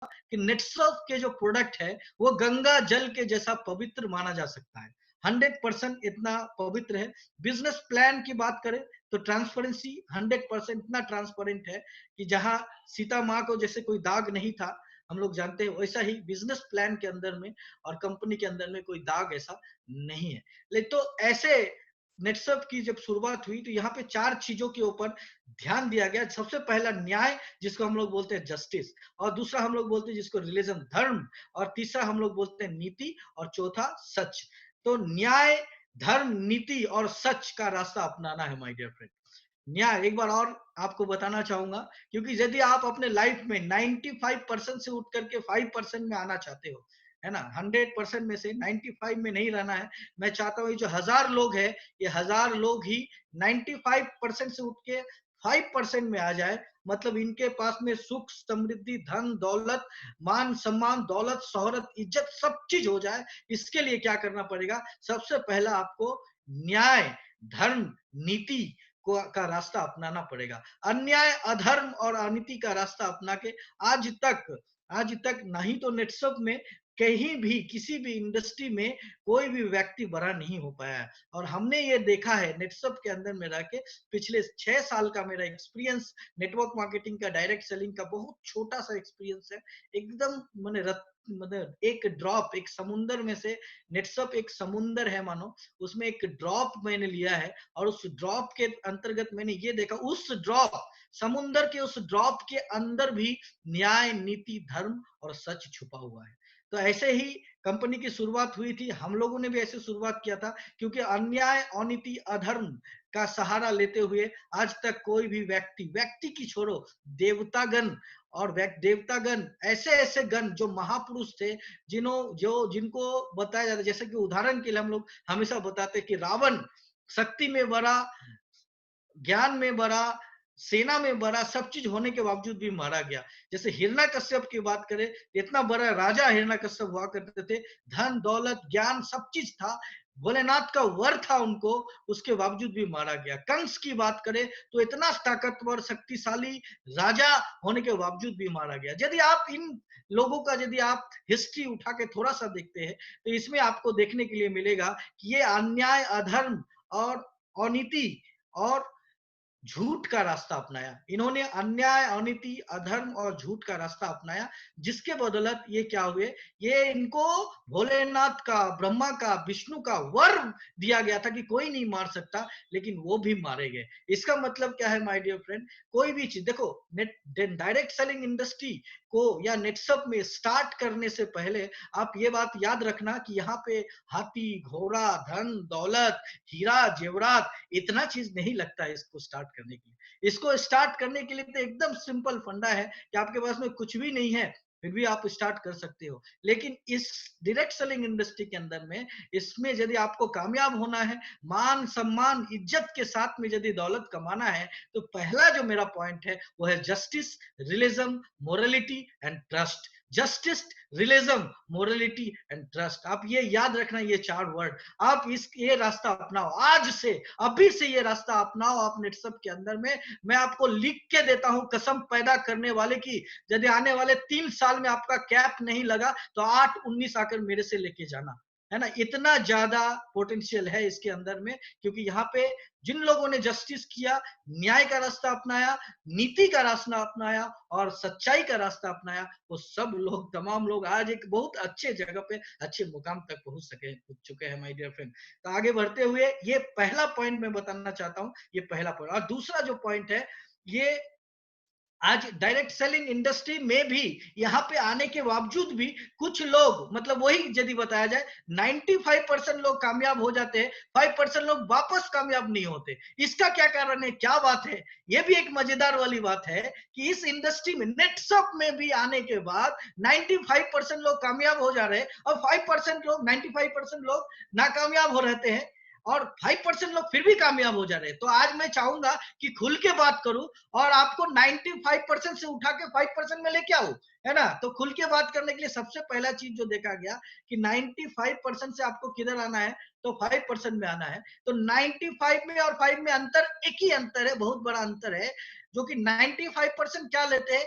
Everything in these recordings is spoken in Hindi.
कि नेटसर्फ के जो प्रोडक्ट है वो गंगा जल के जैसा पवित्र माना जा सकता है। 100% इतना पवित्र है। बिजनेस प्लान की बात करें तो ट्रांसपेरेंसी 100% इतना ट्रांसपेरेंट है कि जहां सीता माँ को जैसे कोई दाग नहीं था, हम लोग जानते हैं, वैसा ही बिजनेस प्लान के अंदर में और कंपनी के अंदर में कोई दाग ऐसा नहीं है। लेकिन तो ऐसे नेटसर्फ की जब शुरुआत हुई तो यहाँ पे 4 चीजों के ऊपर ध्यान दिया गया। सबसे पहला न्याय, जिसको हम लोग बोलते हैं जस्टिस, और दूसरा हम लोग बोलते हैं जिसको रिलीजन धर्म, और तीसरा हम लोग बोलते हैं नीति, और चौथा सच। तो न्याय, धर्म, नीति और सच का रास्ता अपनाना है माय डियर फ्रेंड। न्याय एक बार और आपको बताना चाहूंगा, क्योंकि यदि आप अपने लाइफ में 95% से उठ करके 5% में आना चाहते हो, है ना, 100% में से 95 में नहीं रहना है। मैं चाहता हूँ ये जो 1000 लोग है, ये 1000 लोग ही 95% से उठ के 5% में आ जाए। मतलब इनके पास में सुख, समृद्धि, धन, दौलत, मान सम्मान, दौलत, शोहरत, इज्जत सब चीज हो जाए। इसके लिए क्या करना पड़ेगा? सबसे पहला आपको न्याय, धर्म, नीति का रास्ता अपनाना पड़ेगा। अन्याय, अधर्म और अनीति का रास्ता अपना के आज तक नहीं तो नेटसर्फ में, कहीं भी किसी भी इंडस्ट्री में कोई भी व्यक्ति बड़ा नहीं हो पाया है। और हमने ये देखा है नेटसर्फ के अंदर में रह के, पिछले 6 साल का मेरा एक्सपीरियंस नेटवर्क मार्केटिंग का, डायरेक्ट सेलिंग का बहुत छोटा सा एक्सपीरियंस है। एकदम मैंने मतलब एक ड्रॉप, एक समुंदर में से, नेटसर्फ एक समुंदर है मानो, उसमें एक ड्रॉप मैंने लिया है, और उस ड्रॉप के अंतर्गत मैंने ये देखा, उस ड्रॉप, समुंदर के उस ड्रॉप के अंदर भी न्याय, नीति, धर्म और सच छुपा हुआ है। तो ऐसे ही कंपनी की शुरुआत हुई थी, हम लोगों ने भी ऐसे शुरुआत किया था, क्योंकि अन्याय, अनीति, अधर्म का सहारा लेते हुए आज तक कोई भी व्यक्ति की छोड़ो, देवतागण और देवतागण, ऐसे ऐसे गण जो महापुरुष थे, जिनको बताया जाता है, जैसे कि उदाहरण के लिए हम लोग हमेशा बताते हैं कि रावण शक्ति में बड़ा, ज्ञान में बड़ा, सेना में बड़ा, सब चीज होने के बावजूद भी मारा गया। जैसे हिरण्यकश्यप की बात करें, इतना बड़ा राजा हिरण्यकश्यप हुआ करते थे, धन, दौलत, ज्ञान सब चीज था, भोलेनाथ का वर था उनको, उसके बावजूद भी मारा गया। कंस की बात करें तो इतना ताकतवर, शक्तिशाली राजा होने के बावजूद भी मारा गया। यदि आप इन लोगों का, यदि आप हिस्ट्री उठा के थोड़ा सा देखते हैं, तो इसमें आपको देखने के लिए मिलेगा कि ये अन्याय, अधर्म और अनीति और झूठ का रास्ता अपनाया। इन्होंने अन्याय, अनीति, अधर्म और झूठ का रास्ता अपनाया, जिसके बदौलत ये क्या हुए, ये इनको भोलेनाथ का, ब्रह्मा का, विष्णु का वर दिया गया था कि कोई नहीं मार सकता, लेकिन वो भी मारे गए। इसका मतलब क्या है माय डियर फ्रेंड? कोई भी चीज देखो, नेट डायरेक्ट सेलिंग इंडस्ट्री को या नेटसप में स्टार्ट करने से पहले आप ये बात याद रखना कि यहाँ पे हाथी, घोड़ा, धन, दौलत, हीरा, जेवरात, इतना चीज नहीं लगता है इसको स्टार्ट करने के लिए। इसको स्टार्ट करने के लिए तो एकदम सिंपल फंडा है कि आपके पास में कुछ भी नहीं है, फिर भी आप स्टार्ट कर सकते हो। लेकिन इस डायरेक्ट सेलिंग इंडस्ट्री के अंदर में, इसमें यदि आपको कामयाब होना है, मान सम्मान, इज्जत के साथ में यदि दौलत कमाना है, तो पहला जो मेरा पॉइंट है वो है justice, realism, morality and trust. Justice, realism, morality and trust, आप ये याद रखना, ये 4 वर्ड। आप ये रास्ता अपनाओ, आज से, अभी से ये रास्ता अपनाओ आप नेटसप के अंदर में। मैं आपको लिख के देता हूं कसम पैदा करने वाले की, यदि आने वाले 3 साल में आपका कैप नहीं लगा तो 8-19 आकर मेरे से लेके जाना, है ना। इतना ज्यादा पोटेंशियल है इसके अंदर में, क्योंकि यहाँ पे जिन लोगों ने जस्टिस किया, न्याय का रास्ता अपनाया, नीति का रास्ता अपनाया और सच्चाई का रास्ता अपनाया, वो सब लोग, तमाम लोग आज एक बहुत अच्छे जगह पे, अच्छे मुकाम तक पहुंच चुके हैं माय डियर फ्रेंड। तो आगे बढ़ते हुए ये पहला पॉइंट मैं बताना चाहता हूं, ये पहला पॉइंट। और दूसरा जो पॉइंट है, ये आज डायरेक्ट सेलिंग इंडस्ट्री में भी यहाँ पे आने के बावजूद भी कुछ लोग, मतलब वही यदि बताया जाए, 95% लोग कामयाब हो जाते हैं, 5% लोग वापस कामयाब नहीं होते। इसका क्या कारण है, क्या बात है? ये भी एक मजेदार वाली बात है कि इस इंडस्ट्री में, नेटसप में भी आने के बाद 95% लोग कामयाब हो जा रहे हैं और 5% लोग, 95% लोग नाकामयाब हो रहते हैं, और 5% लोग फिर भी कामयाब हो जा रहे हैं। तो आज मैं चाहूंगा कि खुल के बात करूं और आपको 95% से उठा के 5% में लेके आऊं, है ना। तो खुल के बात करने के लिए सबसे पहला चीज जो देखा गया कि 95% से आपको किधर आना है, तो 5% में आना है। तो 95 में और 5 में अंतर, एक ही अंतर है, बहुत बड़ा अंतर है, जो कि 95% क्या लेते हैं,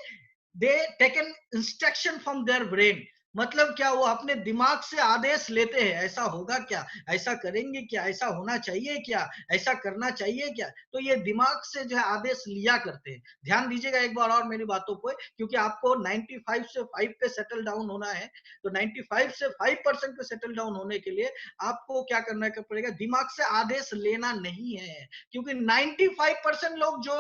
दे taken instruction from their brain, मतलब क्या, वो अपने दिमाग से आदेश लेते हैं, ऐसा होगा क्या, ऐसा करेंगे क्या, ऐसा होना चाहिए क्या, ऐसा करना चाहिए क्या, तो ये दिमाग से जो है आदेश लिया करते हैं। ध्यान दीजिएगा एक बार और मेरी बातों पे, क्योंकि आपको 95 से 5 पे सेटल डाउन होना है, तो 95 से 5% पे सेटल डाउन होने के लिए आपको क्या करना पड़ेगा, दिमाग से आदेश लेना नहीं है, क्योंकि 95% लोग जो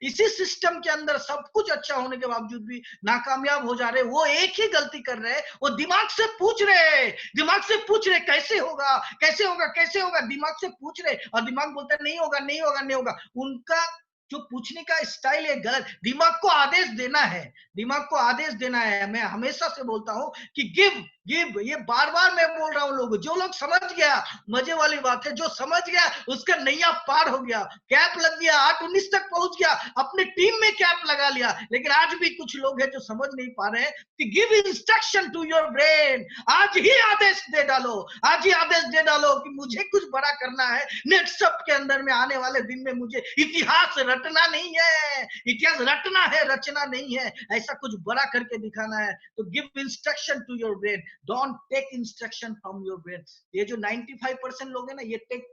इसी सिस्टम के अंदर सब कुछ अच्छा होने के बावजूद भी नाकामयाब हो जा रहे, वो एक ही गलती कर रहे हैं, वो दिमाग से पूछ रहे, दिमाग से पूछ रहे कैसे होगा, कैसे होगा, कैसे होगा, दिमाग से पूछ रहे, और दिमाग बोलता है नहीं होगा, नहीं होगा, नहीं होगा। उनका जो पूछने का स्टाइल है गलत। दिमाग को आदेश देना है, दिमाग को आदेश देना है। मैं हमेशा से बोलता हूं कि गिव गिव, ये बार बार मैं बोल रहा हूं। लोग जो लोग समझ गया, मजे वाली बात है, जो समझ गया उसका नैया पार हो गया, कैप लग गया, 8-19 तक पहुंच गया, अपने टीम में कैप लगा लिया। लेकिन आज भी कुछ लोग हैं जो समझ नहीं पा रहे हैं कि give instruction to your brain, आज ही आदेश दे डालो, आज ही आदेश दे डालो कि मुझे कुछ बड़ा करना है नेटसप के अंदर में, आने वाले दिन में मुझे इतिहास रटना नहीं है, इतिहास रटना है, रचना नहीं है, ऐसा कुछ बड़ा करके दिखाना है। तो give instruction to your brain, don't take instruction from your brain. ये जो 95% लोग हैं ना, ये टेक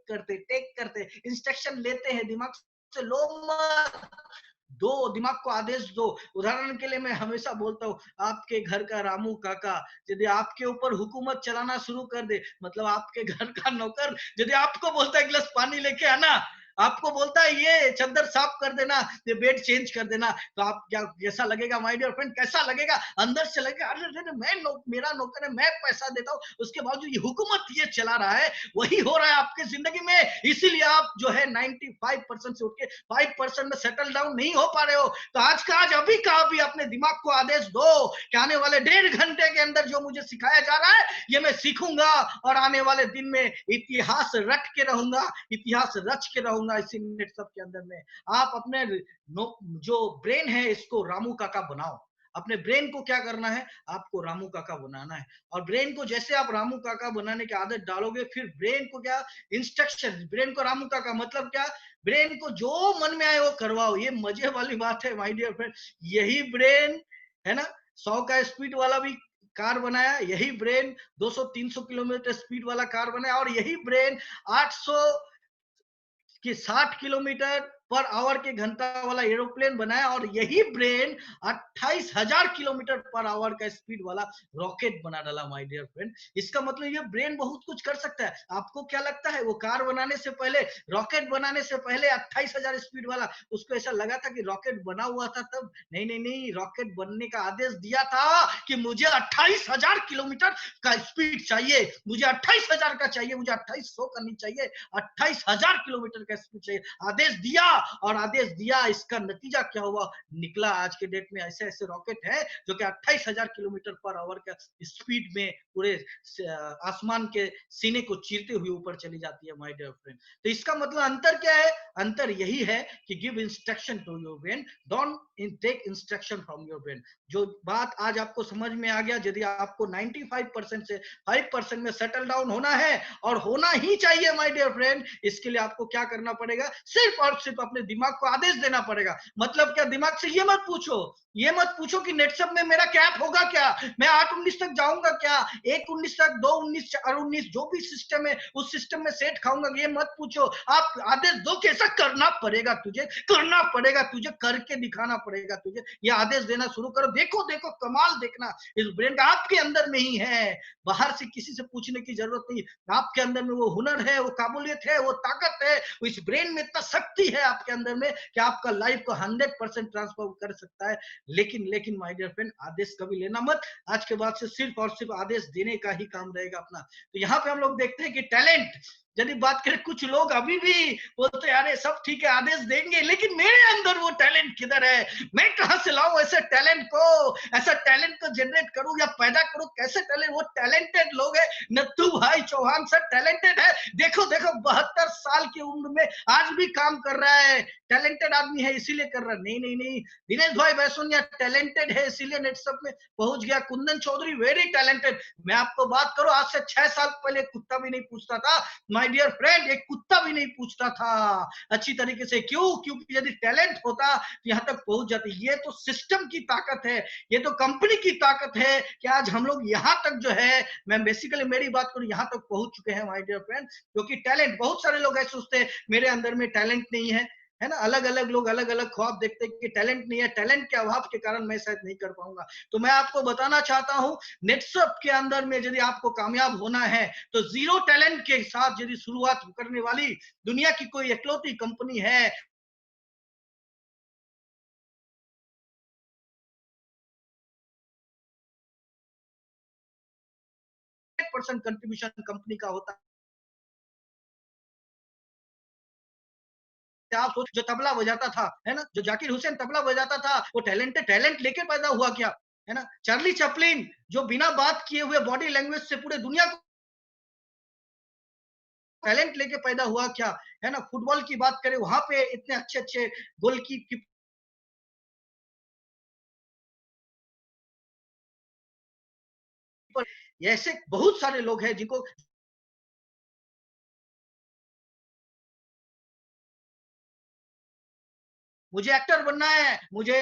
करते इंस्ट्रक्शन लेते हैं, दिमाग से लो मत, दो, दिमाग को आदेश दो। उदाहरण के लिए मैं हमेशा बोलता हूँ, आपके घर का रामू काका यदि आपके ऊपर हुकूमत चलाना शुरू कर दे, मतलब आपके घर का नौकर यदि आपको बोलता है गिलास पानी लेके आना, आपको बोलता है ये चद्दर साफ कर देना, ये बेड चेंज कर देना, तो आप क्या, कैसा लगेगा माय डियर फ्रेंड, कैसा लगेगा? अंदर से लगेगा अरे अरे मेरा नौकर है, मैं पैसा देता हूँ, उसके बावजूद ये हुकूमत ये चला रहा है। वही हो रहा है आपके जिंदगी में, इसीलिए आप जो है 95% से उठ के 5% में सेटल डाउन नहीं हो पा रहे हो। तो आज का आज, अभी का अभी अपने दिमाग को आदेश दो कि आने वाले 1.5 घंटे के अंदर जो मुझे सिखाया जा रहा है ये मैं सीखूंगा, और आने वाले दिन में इतिहास रट के रहूंगा, इतिहास रच के रहूंगा इसी नेट सब के अंदर में। आप अपने जो ब्रेन है इसको रामू काका बनाओ। अपने ब्रेन को क्या करना है, आपको रामू काका बनाना है। और ब्रेन को जैसे आप रामू काका बनाने की आदत डालोगे, फिर ब्रेन को क्या इंस्ट्रक्शन, ब्रेन को रामू काका मतलब क्या, ब्रेन को जो मन में आए वो करवाओ। ये मजे वाली बात है माय डियर फ्रेंड, यही ब्रेन है ना 100 का स्पीड वाला भी कार बनाया, यही ब्रेन 200-300 किलोमीटर स्पीड वाला कार बनाया, और यही ब्रेन 800 कि 60 किलोमीटर पर आवर के घंटा वाला एरोप्लेन बनाया, और यही ब्रेन 28,000 किलोमीटर पर आवर का स्पीड वाला रॉकेट बना डाला माय डियर फ्रेंड। इसका मतलब ये ब्रेन बहुत कुछ कर सकता है। आपको क्या लगता है वो कार बनाने से पहले, रॉकेट बनाने से पहले 28,000 स्पीड वाला, उसको ऐसा लगा था कि रॉकेट बना हुआ था तब? नहीं नहीं नहीं, रॉकेट बनने का आदेश दिया था कि मुझे 28,000 किलोमीटर का स्पीड चाहिए, मुझे 28,000 का चाहिए, मुझे 2800 का नहीं चाहिए, 28,000 किलोमीटर का स्पीड चाहिए। आदेश दिया और आदेश दिया, इसका नतीजा क्या हुआ निकला? आज के डेट में ऐसे ऐसे रॉकेट है जो कि 28,000 किलोमीटर पर आवर का स्पीड में पूरे आसमान के सीने को चीरते हुए ऊपर चली जाती है माय डियर फ्रेंड। तो इसका मतलब अंतर क्या है? अंतर यही है कि give instruction to your brain, don't take instruction from your brain. जो बात आज आपको समझ में आ गया, यदि आपको 95% से 5% में सेटल डाउन होना है, और होना ही चाहिए माय डियर फ्रेंड, इसके लिए आपको क्या करना पड़ेगा? सिर्फ और सिर्फ अपने दिमाग को आदेश देना पड़ेगा। मतलब क्या, दिमाग से ये मत पूछो, ये मत पूछो कि नेटसप में मेरा कैप होगा क्या, मैं 8-19 तक जाऊंगा क्या, 1-19 तक, 2-19, 4-19, जो भी सिस्टम है उस सिस्टम में सेट खाऊंगा, ये मत पूछो। आप आदेश दो कि ऐसा करना पड़ेगा तुझे, करना पड़ेगा तुझे, करके दिखाना पड़ेगा तुझे। ये आदेश देना शुरू करो। देखो देखो कमाल देखना, इस ब्रेन का आपके अंदर में ही है, बाहर से किसी से पूछने की जरूरत नहीं। आपके अंदर में वो हुनर है, वो काबिलियत है, वो ताकत है, इस ब्रेन में इतना शक्ति है आपके अंदर में कि आपका लाइफ को 100% ट्रांसफॉर्म कर सकता है। लेकिन लेकिन माय डियर फ्रेंड, आदेश कभी लेना मत। आज के बाद से सिर्फ और सिर्फ आदेश देने का ही काम रहेगा अपना। तो यहाँ पे हम लोग देखते हैं कि टैलेंट, यदि बात करें, कुछ लोग अभी भी बोलते हैं अरे सब ठीक है आदेश देंगे, लेकिन मेरे अंदर वो टैलेंट किधर है, मैं कहां से लाऊं ऐसे टैलेंट को, ऐसा टैलेंट को जनरेट करूं या पैदा करूं, कैसे टैलेंट? वो टैलेंटेड लोग है, नत्थू भाई चौहान सर टैलेंटेड है, देखो देखो 72 साल की उम्र में आज भी काम कर रहा है, टैलेंटेड आदमी है इसीलिए कर रहा है। नहीं नहीं नहीं, दिनेश भाई बैसोनिया टैलेंटेड है इसीलिए नेटसप में पहुंच गया। Kundan Chaudhary very talented. मैं आपको बात करूं, आज से 6 साल पहले कुत्ता भी नहीं पूछता था माय डियर फ्रेंड, एक कुत्ता भी नहीं पूछता था अच्छी तरीके से। क्यों? क्योंकि यदि टैलेंट होता तो यहां तक पहुंच जाते। ये तो सिस्टम की ताकत है, ये तो कंपनी की ताकत है कि आज हम लोग यहां तक जो है, मैं बेसिकली मेरी बात करूं, यहां तक पहुंच चुके हैं माय डियर फ्रेंड। क्योंकि टैलेंट, बहुत सारे लोग ऐसे सोचते हैं मेरे अंदर में टैलेंट नहीं है ना। अलग अलग लोग अलग अलग ख्वाब देखते हैं कि टैलेंट नहीं है, टैलेंट के अभाव के कारण मैं शायद नहीं कर पाऊंगा। तो मैं आपको बताना चाहता हूं, नेटसप के अंदर में यदि आपको कामयाब होना है तो जीरो टैलेंट के साथ यदि शुरुआत करने वाली दुनिया की कोई इकलौती कंपनी है। 100% कंट्रीब्यूशन कंपनी का होता है। आप सोच, जो तबला बजाता था, है ना, जो जाकिर हुसैन तबला बजाता था, वो टैलेंट लेके पैदा हुआ क्या? है ना, चार्ली चैपलिन जो बिना बात किए हुए बॉडी लैंग्वेज से पूरे दुनिया को टैलेंट लेके पैदा हुआ क्या? है ना, फुटबॉल की बात करें, वहां पे इतने अच्छे अच्छे गोल की ऐसे बहुत सारे लोग हैं जिनको मुझे एक्टर बनना है, मुझे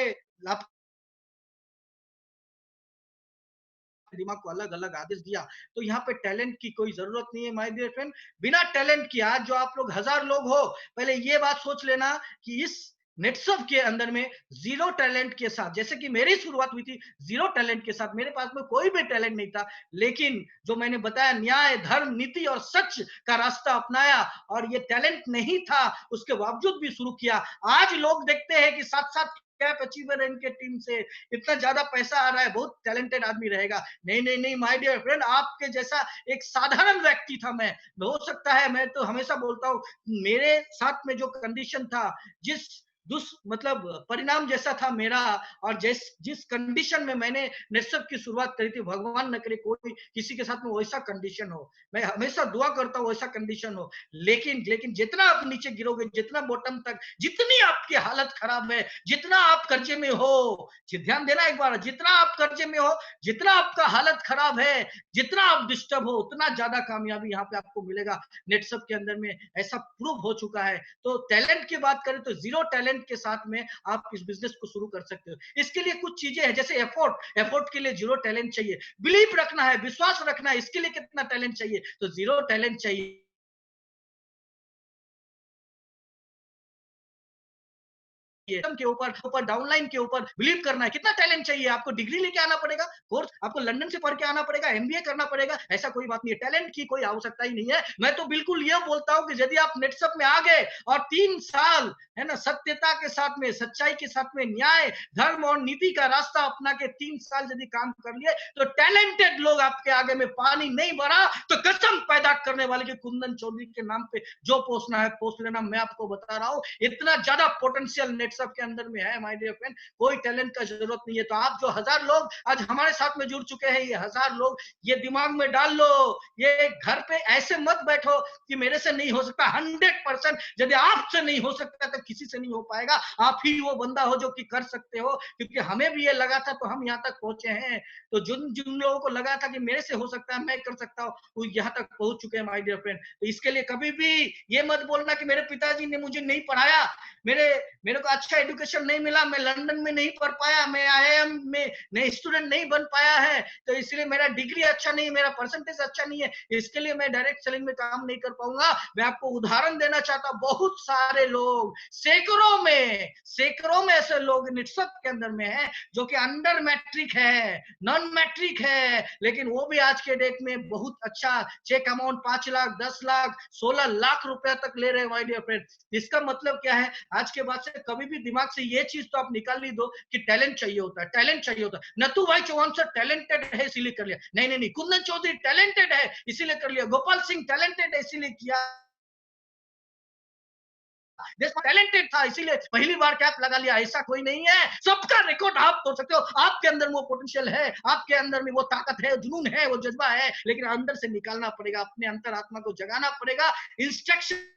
दिमाग को अलग अलग आदेश दिया। तो यहाँ पे टैलेंट की कोई जरूरत नहीं है माय डियर फ्रेंड। बिना टैलेंट के आज जो आप लोग हजार लोग हो, पहले ये बात सोच लेना कि इस नेटसर्फ के अंदर में जीरो टैलेंट के साथ, जैसे कि मेरी शुरुआत हुई थी जीरो टैलेंट के साथ, मेरे पास में कोई भी टैलेंट नहीं था, लेकिन जो मैंने बताया, न्याय, धर्म, नीति और सच का रास्ता अपनाया, और ये टैलेंट नहीं था उसके बावजूद भी शुरू किया। आज लोग देखते हैं कि साथ साथ कैप अचीवर इनके टीम से इतना ज्यादा पैसा आ रहा है, बहुत टैलेंटेड आदमी रहेगा। नहीं नहीं नहीं माय डियर फ्रेंड, आपके जैसा एक साधारण व्यक्ति था मैं। हो सकता है, मैं तो हमेशा बोलता हूँ, मेरे साथ में जो कंडीशन था, जिस दुस मतलब परिणाम जैसा था मेरा, और जिस जिस कंडीशन में मैंने नेटसप की शुरुआत करी थी, भगवान न करे कोई किसी के साथ में वैसा कंडीशन हो। मैं हमेशा दुआ करता हूँ वैसा कंडीशन हो। लेकिन लेकिन जितना आप नीचे गिरोगे, जितना बॉटम तक, जितनी आपकी हालत खराब है, जितना आप कर्जे में हो, ध्यान देना एक बार, जितना आप कर्जे में हो, जितना आपका हालत खराब है, जितना आप डिस्टर्ब हो, उतना ज्यादा कामयाबी यहाँ पे आपको मिलेगा। नेटसप के अंदर में ऐसा प्रूव हो चुका है। तो टैलेंट की बात करें तो जीरो टैलेंट के साथ में आप इस बिजनेस को शुरू कर सकते हो। इसके लिए कुछ चीजें हैं, जैसे एफर्ट के लिए जीरो टैलेंट चाहिए, बिलीव रखना है, विश्वास रखना है, इसके लिए कितना टैलेंट चाहिए? तो जीरो टैलेंट चाहिए। के ऊपर ऊपर डाउनलाइन के ऊपर बिलीव करना है। कितना टैलेंट चाहिए? आपको डिग्री लेके आना पड़ेगा, कोर्स आपको लंदन से पढ़ के आना पड़ेगा, एमबीए करना पड़ेगा, ऐसा कोई बात नहीं है। टैलेंट की कोई आवश्यकता ही नहीं है। मैं तो बिल्कुल ये बोलता हूं कि यदि आप नेटसप में आ गए और 3 साल, है ना, सत्यता के साथ में, सच्चाई के साथ में, न्याय, धर्म और नीति का रास्ता अपना के 3 साल यदि काम कर लिए, तो टैलेंटेड लोग आपके आगे में पानी नहीं भरा तो कसम पैदा करने वाले के कुंदन चौधरी के नाम पे जो पोसना है पोस लेना। मैं आपको बता रहा हूं, इतना ज्यादा पोटेंशियल नेटसप के अंदर में है माय डियर फ्रेंड, कोई टैलेंट का जरूरत नहीं है। तो आप जो हजार लोग आज हमारे साथ में जुड़ चुके हैं, ये हजार लोग, ये दिमाग में डाल लो, ये घर पे ऐसे मत बैठो कि मेरे से नहीं हो सकता। 100% यदि आपसे नहीं हो सकता तो किसी से नहीं हो पाएगा। आप ही वो बंदा हो जो कि कर सकते हो, क्योंकि हमें भी ये लगा था तो हम यहाँ तक पहुंचे हैं। तो जिन जिन लोगों को लगा था कि मेरे से हो सकता है, मैं कर सकता हूँ, वो यहाँ तक पहुंच चुके हैं माय डियर फ्रेंड। तो इसके लिए कभी भी ये मत बोलना कि मेरे पिताजी ने मुझे नहीं पढ़ाया, मेरे मेरे को अच्छा एजुकेशन नहीं मिला, मैं लंदन में नहीं पढ़ पाया, मैं आईआईएम में नहीं स्टूडेंट नहीं बन पाया है, तो इसलिए मेरा डिग्री अच्छा नहीं, मेरा परसेंटेज अच्छा नहीं है, इसके लिए मैं डायरेक्ट सेलिंग में काम नहीं कर पाऊंगा। मैं आपको उदाहरण देना चाहता हूं, बहुत सारे लोग, सैकड़ों में ऐसे लोग नेटसप के अंदर में है जो कि अंडर मैट्रिक है, नॉन मैट्रिक है, लेकिन वो भी आज के डेट में बहुत अच्छा चेक अमाउंट 5 लाख, 10 लाख, 16 लाख रुपया तक ले रहे हैं माय डियर फ्रेंड। इसका मतलब क्या है? आज के बाद से कभी भी दिमाग से ये चीज तो आप निकाल ही दो कि टैलेंट चाहिए होता है, टैलेंट चाहिए होता है। नथु भाई चौहान सर टैलेंटेड है इसीलिए कर लिया, नहीं नहीं नहीं। कुंदन चौधरी टैलेंटेड है इसीलिए कर लिया, गोपाल सिंह टैलेंटेड है इसीलिए किया, टैलेंटेड था इसीलिए पहली बार कैप लगा लिया, ऐसा कोई नहीं है। सबका रिकॉर्ड आप तोड़ सकते हो, आपके अंदर वो पोटेंशियल है, आपके अंदर में वो ताकत है, जुनून है, वो जज्बा है, लेकिन अंदर से निकालना पड़ेगा, अपने अंतरात्मा को जगाना पड़ेगा, इंस्ट्रक्शन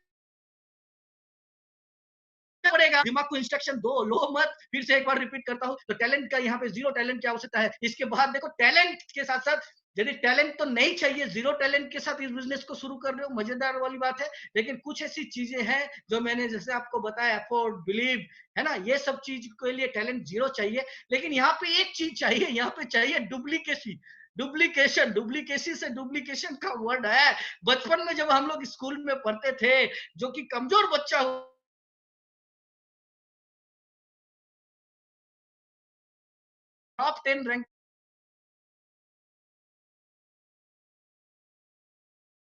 पड़ेगा, दिमाग को इंस्ट्रक्शन दो, लो मत। फिर से एक बार रिपीट करता हूं, तो टैलेंट का यहाँ पे जीरो टैलेंट की आवश्यकता है। इसके बाद देखो, टैलेंट के साथ साथ यदि टैलेंट तो नहीं चाहिए, जीरो टैलेंट के साथ इस बिजनेस को शुरू कर रहे हो, मजेदार वाली बात है। लेकिन कुछ ऐसी चीजें हैं जो मैंने जैसे आपको बताया, एफोर्ड, बिलीव, है ना, ये सब चीज के लिए टैलेंट जीरो चाहिए। लेकिन यहाँ पे एक चीज चाहिए, यहाँ पे चाहिए डुप्लीकेसी। डुप्लीकेशन से डुप्लीकेशन का वर्ड है। बचपन में जब हम लोग स्कूल में पढ़ते थे, जो कि कमजोर बच्चा हो, टॉप 10 रैंक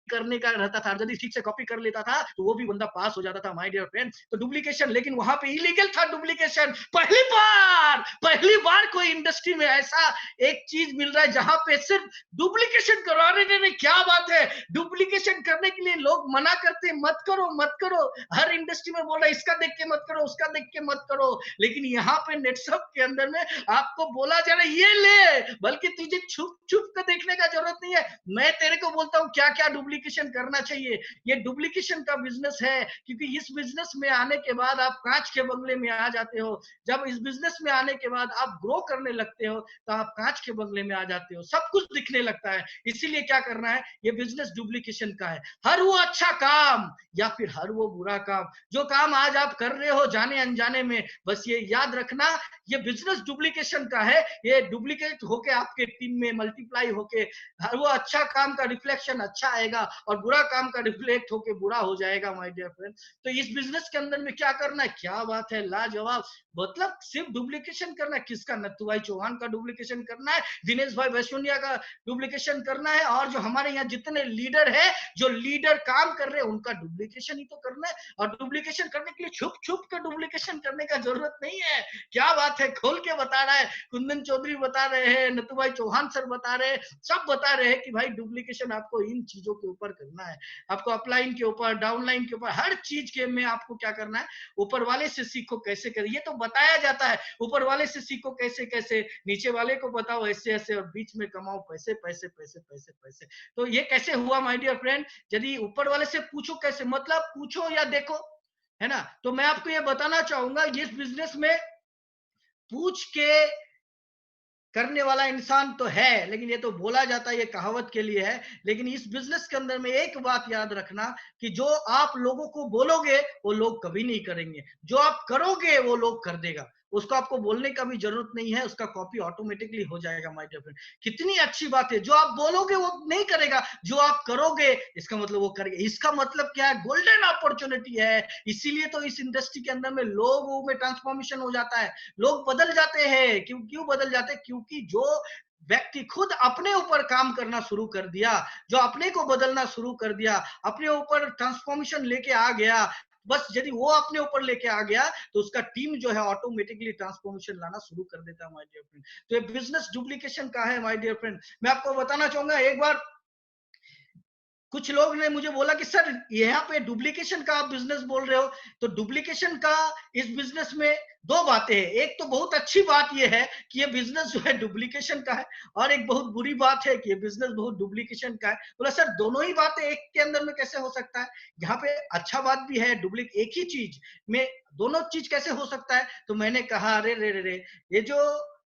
करने का रहता था, यदि ठीक से कॉपी कर लेता था तो वो भी बंदा पास हो जाता था माय डियर फ्रेंड। तो डुप्लीकेशन, लेकिन वहां पे इलीगल था डुप्लीकेशन। पहली बार कोई इंडस्ट्री में ऐसा एक चीज मिल रहा है जहां पे सिर्फ डुप्लीकेशन करो। अरे नहीं, क्या बात है, डुप्लीकेशन करने के लिए लोग मना करते, मत करो मत करो। हर इंडस्ट्री में बोल रहा है इसका देख के मत करो, उसका देख के मत करो। लेकिन यहाँ पे नेटसप के अंदर में आपको बोला जा रहा है ये ले, बल्कि तुझे छुप छुप कर देखने का जरूरत नहीं है। मैं तेरे को बोलता हूँ क्या क्या डुप्लीकेशन करना चाहिए। ये डुप्लीकेशन का बिजनेस है, क्योंकि इस बिजनेस में आने के बाद आप कांच के बंगले में आ जाते हो। जब इस बिजनेस में आने के बाद आप ग्रो करने लगते हो तो आप कांच के बंगले में आ जाते हो, सब कुछ दिखने लगता है। इसीलिए क्या करना है, ये बिजनेस डुप्लीकेशन का है। हर वो अच्छा काम या फिर हर वो बुरा काम, जो काम आज आप कर रहे हो जाने अनजाने में, बस ये याद रखना, ये बिजनेस डुप्लीकेशन का है। ये डुप्लीकेट होके आपके टीम में मल्टीप्लाई होके हर वो अच्छा काम का रिफ्लेक्शन अच्छा आएगा और बुरा काम का रिफ्लेक्ट होके बुरा हो जाएगा माय डियर फ्रेंड। तो इस बिजनेस के अंदर में क्या करना है, क्या बात है, लाजवाब। मतलब सिर्फ डुप्लीकेशन करना है, किसका, नत्थू भाई चौहान का डुप्लीकेशन करना है, दिनेश भाई वैश्वनिया का डुप्लीकेशन करना है, और जो हमारे यहाँ जितने लीडर है, जो लीडर काम कर रहे हैं, उनका डुप्लीकेशन ही तो करना है। और डुप्लीकेशन करने के लिए छुप छुप कर डुप्लीकेशन करने का जरूरत नहीं है। क्या बात है, खोल के बता रहा है, कुंदन चौधरी बता रहे हैं, नत्थू भाई चौहान सर बता रहे हैं, सब बता रहे हैं कि भाई डुप्लीकेशन आपको इन चीजों के ऊपर करना है। आपको अपलाइन के ऊपर, डाउनलाइन के ऊपर, हर चीज के में आपको क्या करना है, ऊपर वाले से सीखो कैसे करिए। ये तो बताया जाता है, ऊपर वाले से सीखो कैसे कैसे, नीचे वाले को बताओ ऐसे ऐसे, और बीच में कमाओ पैसे पैसे पैसे पैसे पैसे। तो ये कैसे हुआ माय डियर फ्रेंड, यदि ऊपर वाले से पूछो कैसे, मतलब पूछो या देखो, है ना। तो मैं आपको ये बताना चाहूंगा, इस बिजनेस में पूछ के करने वाला इंसान तो है, लेकिन ये तो बोला जाता है, ये कहावत के लिए है। लेकिन इस बिजनेस के अंदर में एक बात याद रखना, कि जो आप लोगों को बोलोगे वो लोग कभी नहीं करेंगे, जो आप करोगे वो लोग कर देगा। उसको आपको बोलने का भी जरूरत नहीं है, उसका कॉपी ऑटोमेटिकली हो जाएगा माय डियर फ्रेंड। कितनी अच्छी बात है, जो आप बोलोगे वो नहीं करेगा, जो आप करोगे इसका मतलब वो करेगा। इसका मतलब क्या है, गोल्डन अपॉर्चुनिटी है। इसीलिए तो इस इंडस्ट्री के अंदर में लोगों में ट्रांसफॉर्मेशन हो जाता है, लोग बदल जाते हैं। क्यों बदल जाते हैं, क्योंकि जो व्यक्ति खुद अपने ऊपर काम करना शुरू कर दिया, जो अपने को बदलना शुरू कर दिया, अपने ऊपर ट्रांसफॉर्मेशन लेके आ गया, बस यदि वो अपने ऊपर लेके आ गया तो उसका टीम जो है ऑटोमेटिकली ट्रांसफॉर्मेशन लाना शुरू कर देता है माय डियर फ्रेंड। तो ये बिजनेस डुप्लीकेशन का है माय डियर फ्रेंड। मैं आपको बताना चाहूंगा, एक बार कुछ लोग ने मुझे बोला कि सर यहाँ पे डुप्लीकेशन का आप बिजनेस बोल रहे हो, तो डुप्लीकेशन का इस बिजनेस में दो बातें हैं। एक तो बहुत अच्छी बात यह है कि ये बिजनेस जो है डुप्लीकेशन का है, और एक बहुत बुरी बात है कि ये बिजनेस बहुत डुप्लीकेशन का है। बोला सर दोनों ही बातें एक के अंदर में कैसे हो सकता है, यहाँ पे अच्छा बात भी है, डुप्लीक एक ही चीज में दोनों चीज कैसे हो सकता है। तो मैंने कहा अरे रे रे रे, ये जो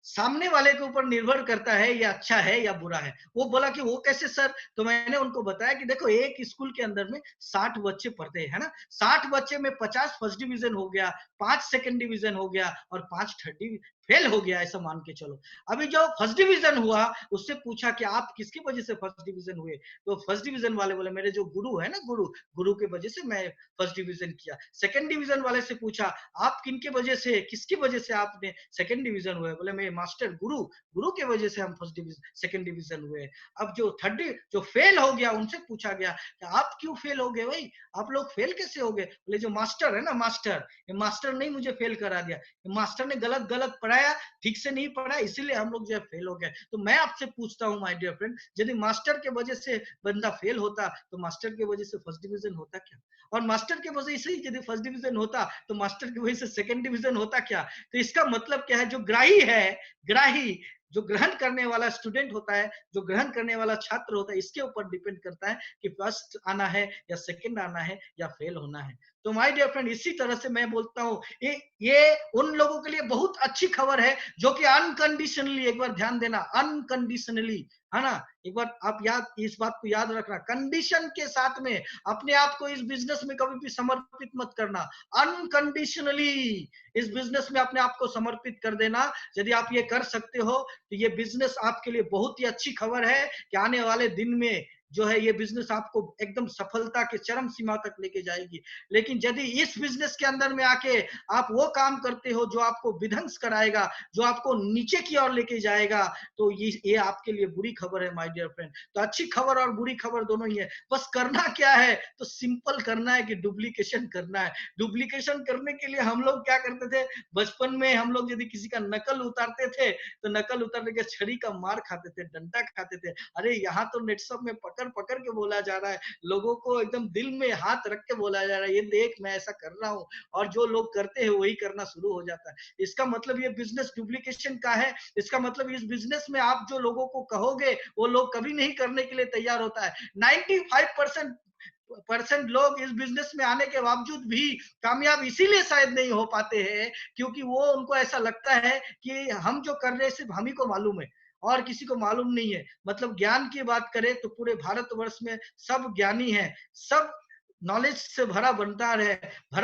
सामने वाले के ऊपर निर्भर करता है ये अच्छा है या बुरा है। वो बोला कि वो कैसे सर, तो मैंने उनको बताया कि देखो एक स्कूल के अंदर में 60 बच्चे पढ़ते हैं, है ना, 60 बच्चे में 50 फर्स्ट डिवीजन हो गया, 5 सेकंड डिवीजन हो गया और 5 थर्ड फेल हो गया, ऐसा मान के चलो। अभी जो फर्स्ट डिवीजन हुआ उससे पूछा कि आप किसकी वजह से फर्स्ट डिवीजन हुए, तो फर्स्ट डिवीजन वाले बोले मेरे जो गुरु है ना, गुरु गुरु के वजह से मैं फर्स्ट डिवीजन किया। सेकंड डिवीजन वाले से पूछा आप किनके वजह से, किसकी वजह से आपने सेकंड डिवीजन हुए, बोले मेरे मास्टर गुरु, गुरु के वजह से हम फर्स्ट डिवीजन सेकंड डिवीजन हुए। अब जो थर्ड जो फेल हो गया उनसे पूछा गया कि आप क्यों फेल हो गए भाई, आप लोग फेल कैसे हो गए, बोले जो मास्टर है ना, मास्टर, ये मास्टर ने मुझे फेल करा दिया, मास्टर ने गलत गलत पढ़ाया, ठीक से नहीं पढ़ा, इसीलिए हम लोग जो है फेल हो गए। तो मैं आपसे पूछता हूँ माय डियर फ्रेंड, यदि मास्टर के वजह से बंदा फेल होता तो मास्टर के वजह से फर्स्ट डिवीजन होता क्या, और मास्टर के वजह से ही यदि फर्स्ट डिवीजन होता तो मास्टर की वजह से सेकंड डिवीजन होता क्या। तो इसका मतलब क्या है, जो ग्राही है, ग्राही जो ग्रहण करने वाला स्टूडेंट होता है, जो ग्रहण करने वाला छात्र होता है, इसके ऊपर डिपेंड करता है कि फर्स्ट आना है या सेकंड आना है या फेल होना है। तो माय डियर फ्रेंड, इसी तरह से मैं बोलता हूँ, ये उन लोगों के लिए बहुत अच्छी खबर है जो कि अनकंडीशनली, एक बार ध्यान देना, अनकंडीशनली, है ना, एक बार आप इस बात को याद रखना, कंडीशन के साथ में अपने आप को इस बिजनेस में कभी भी समर्पित मत करना, अनकंडीशनली इस बिजनेस में अपने आप को समर्पित कर देना। यदि आप ये कर सकते हो तो ये बिजनेस आपके लिए बहुत ही अच्छी खबर है कि आने वाले दिन में जो है ये बिजनेस आपको एकदम सफलता के चरम सीमा तक लेके जाएगी। लेकिन यदि इस बिजनेस के अंदर में आके आप वो काम करते हो जो आपको विध्वंस कराएगा, जो आपको नीचे की ओर लेके जाएगा, तो ये आपके लिए बुरी खबर है माय डियर फ्रेंड। तो अच्छी खबर और बुरी खबर दोनों ही है। बस करना क्या है, तो सिंपल करना है कि डुप्लीकेशन करना है। डुप्लीकेशन करने के लिए हम लोग क्या करते थे, बचपन में हम लोग यदि किसी का नकल उतारते थे तो नकल उतारने के छड़ी का मार खाते थे, डंडा खाते थे। अरे यहाँ तो नेटसप में पकड़ पकड़ के बोला जा रहा है, लोगों को एकदम दिल में हाथ रख के बोला जा रहा है, ये देख मैं ऐसा कर रहा हूँ, और जो लोग करते हैं वही करना शुरू हो जाता है। इसका मतलब ये बिजनेस डुप्लीकेशन का है। इसका मतलब इस बिजनेस में आप जो लोगों को कहोगे वो लोग कभी नहीं करने के लिए तैयार होता है। 95% लोग इस बिजनेस में आने के बावजूद भी कामयाब इसीलिए शायद नहीं हो पाते हैं क्योंकि वो उनको ऐसा लगता है कि हम जो कर रहे हैं सिर्फ हम ही को मालूम है और किसी को मालूम नहीं है। मतलब ज्ञान की बात करें तो पूरे भारतवर्ष में सब ज्ञानी है, सब नॉलेज से भरा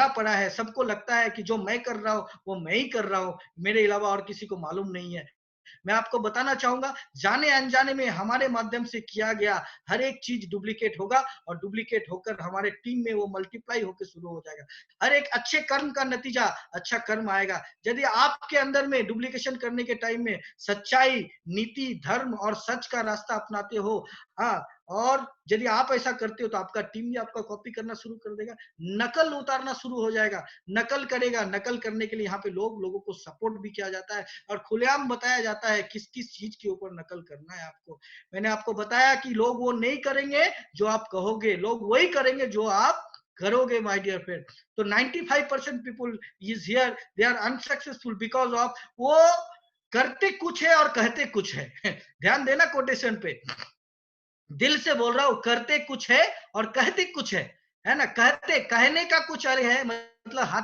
पड़ा है। सबको लगता है कि जो मैं कर रहा हूँ वो मैं ही कर रहा हूँ, मेरे अलावा और किसी को मालूम नहीं है। मैं आपको बताना चाहूंगा, जाने अनजाने में हमारे माध्यम से किया गया हर एक चीज डुप्लीकेट होगा और डुप्लीकेट होकर हमारे टीम में वो मल्टीप्लाई होकर शुरू हो जाएगा। हर एक अच्छे कर्म का नतीजा अच्छा कर्म आएगा। यदि आपके अंदर में डुप्लीकेशन करने के टाइम में सच्चाई, नीति, धर्म और सच का रास्ता अपनाते हो, हाँ, और यदि आप ऐसा करते हो तो आपका टीम भी आपका कॉपी करना शुरू कर देगा, नकल उतारना शुरू हो जाएगा, नकल करेगा। नकल करने के लिए यहाँ पे लोगों को सपोर्ट भी किया जाता है और खुलेआम बताया जाता है किस किस चीज के ऊपर नकल करना है आपको। मैंने आपको बताया कि लोग वो नहीं करेंगे जो आप कहोगे, लोग वही करेंगे जो आप करोगे माय डियर फ्रेंड। तो 95% people is here, they are unsuccessful because of वो करते कुछ है और कहते कुछ है। ध्यान देना कोटेशन पे, दिल से बोल रहा हूं, करते कुछ है और कहते कुछ है ना। कहने का कुछ अलग है, मतलब हाथ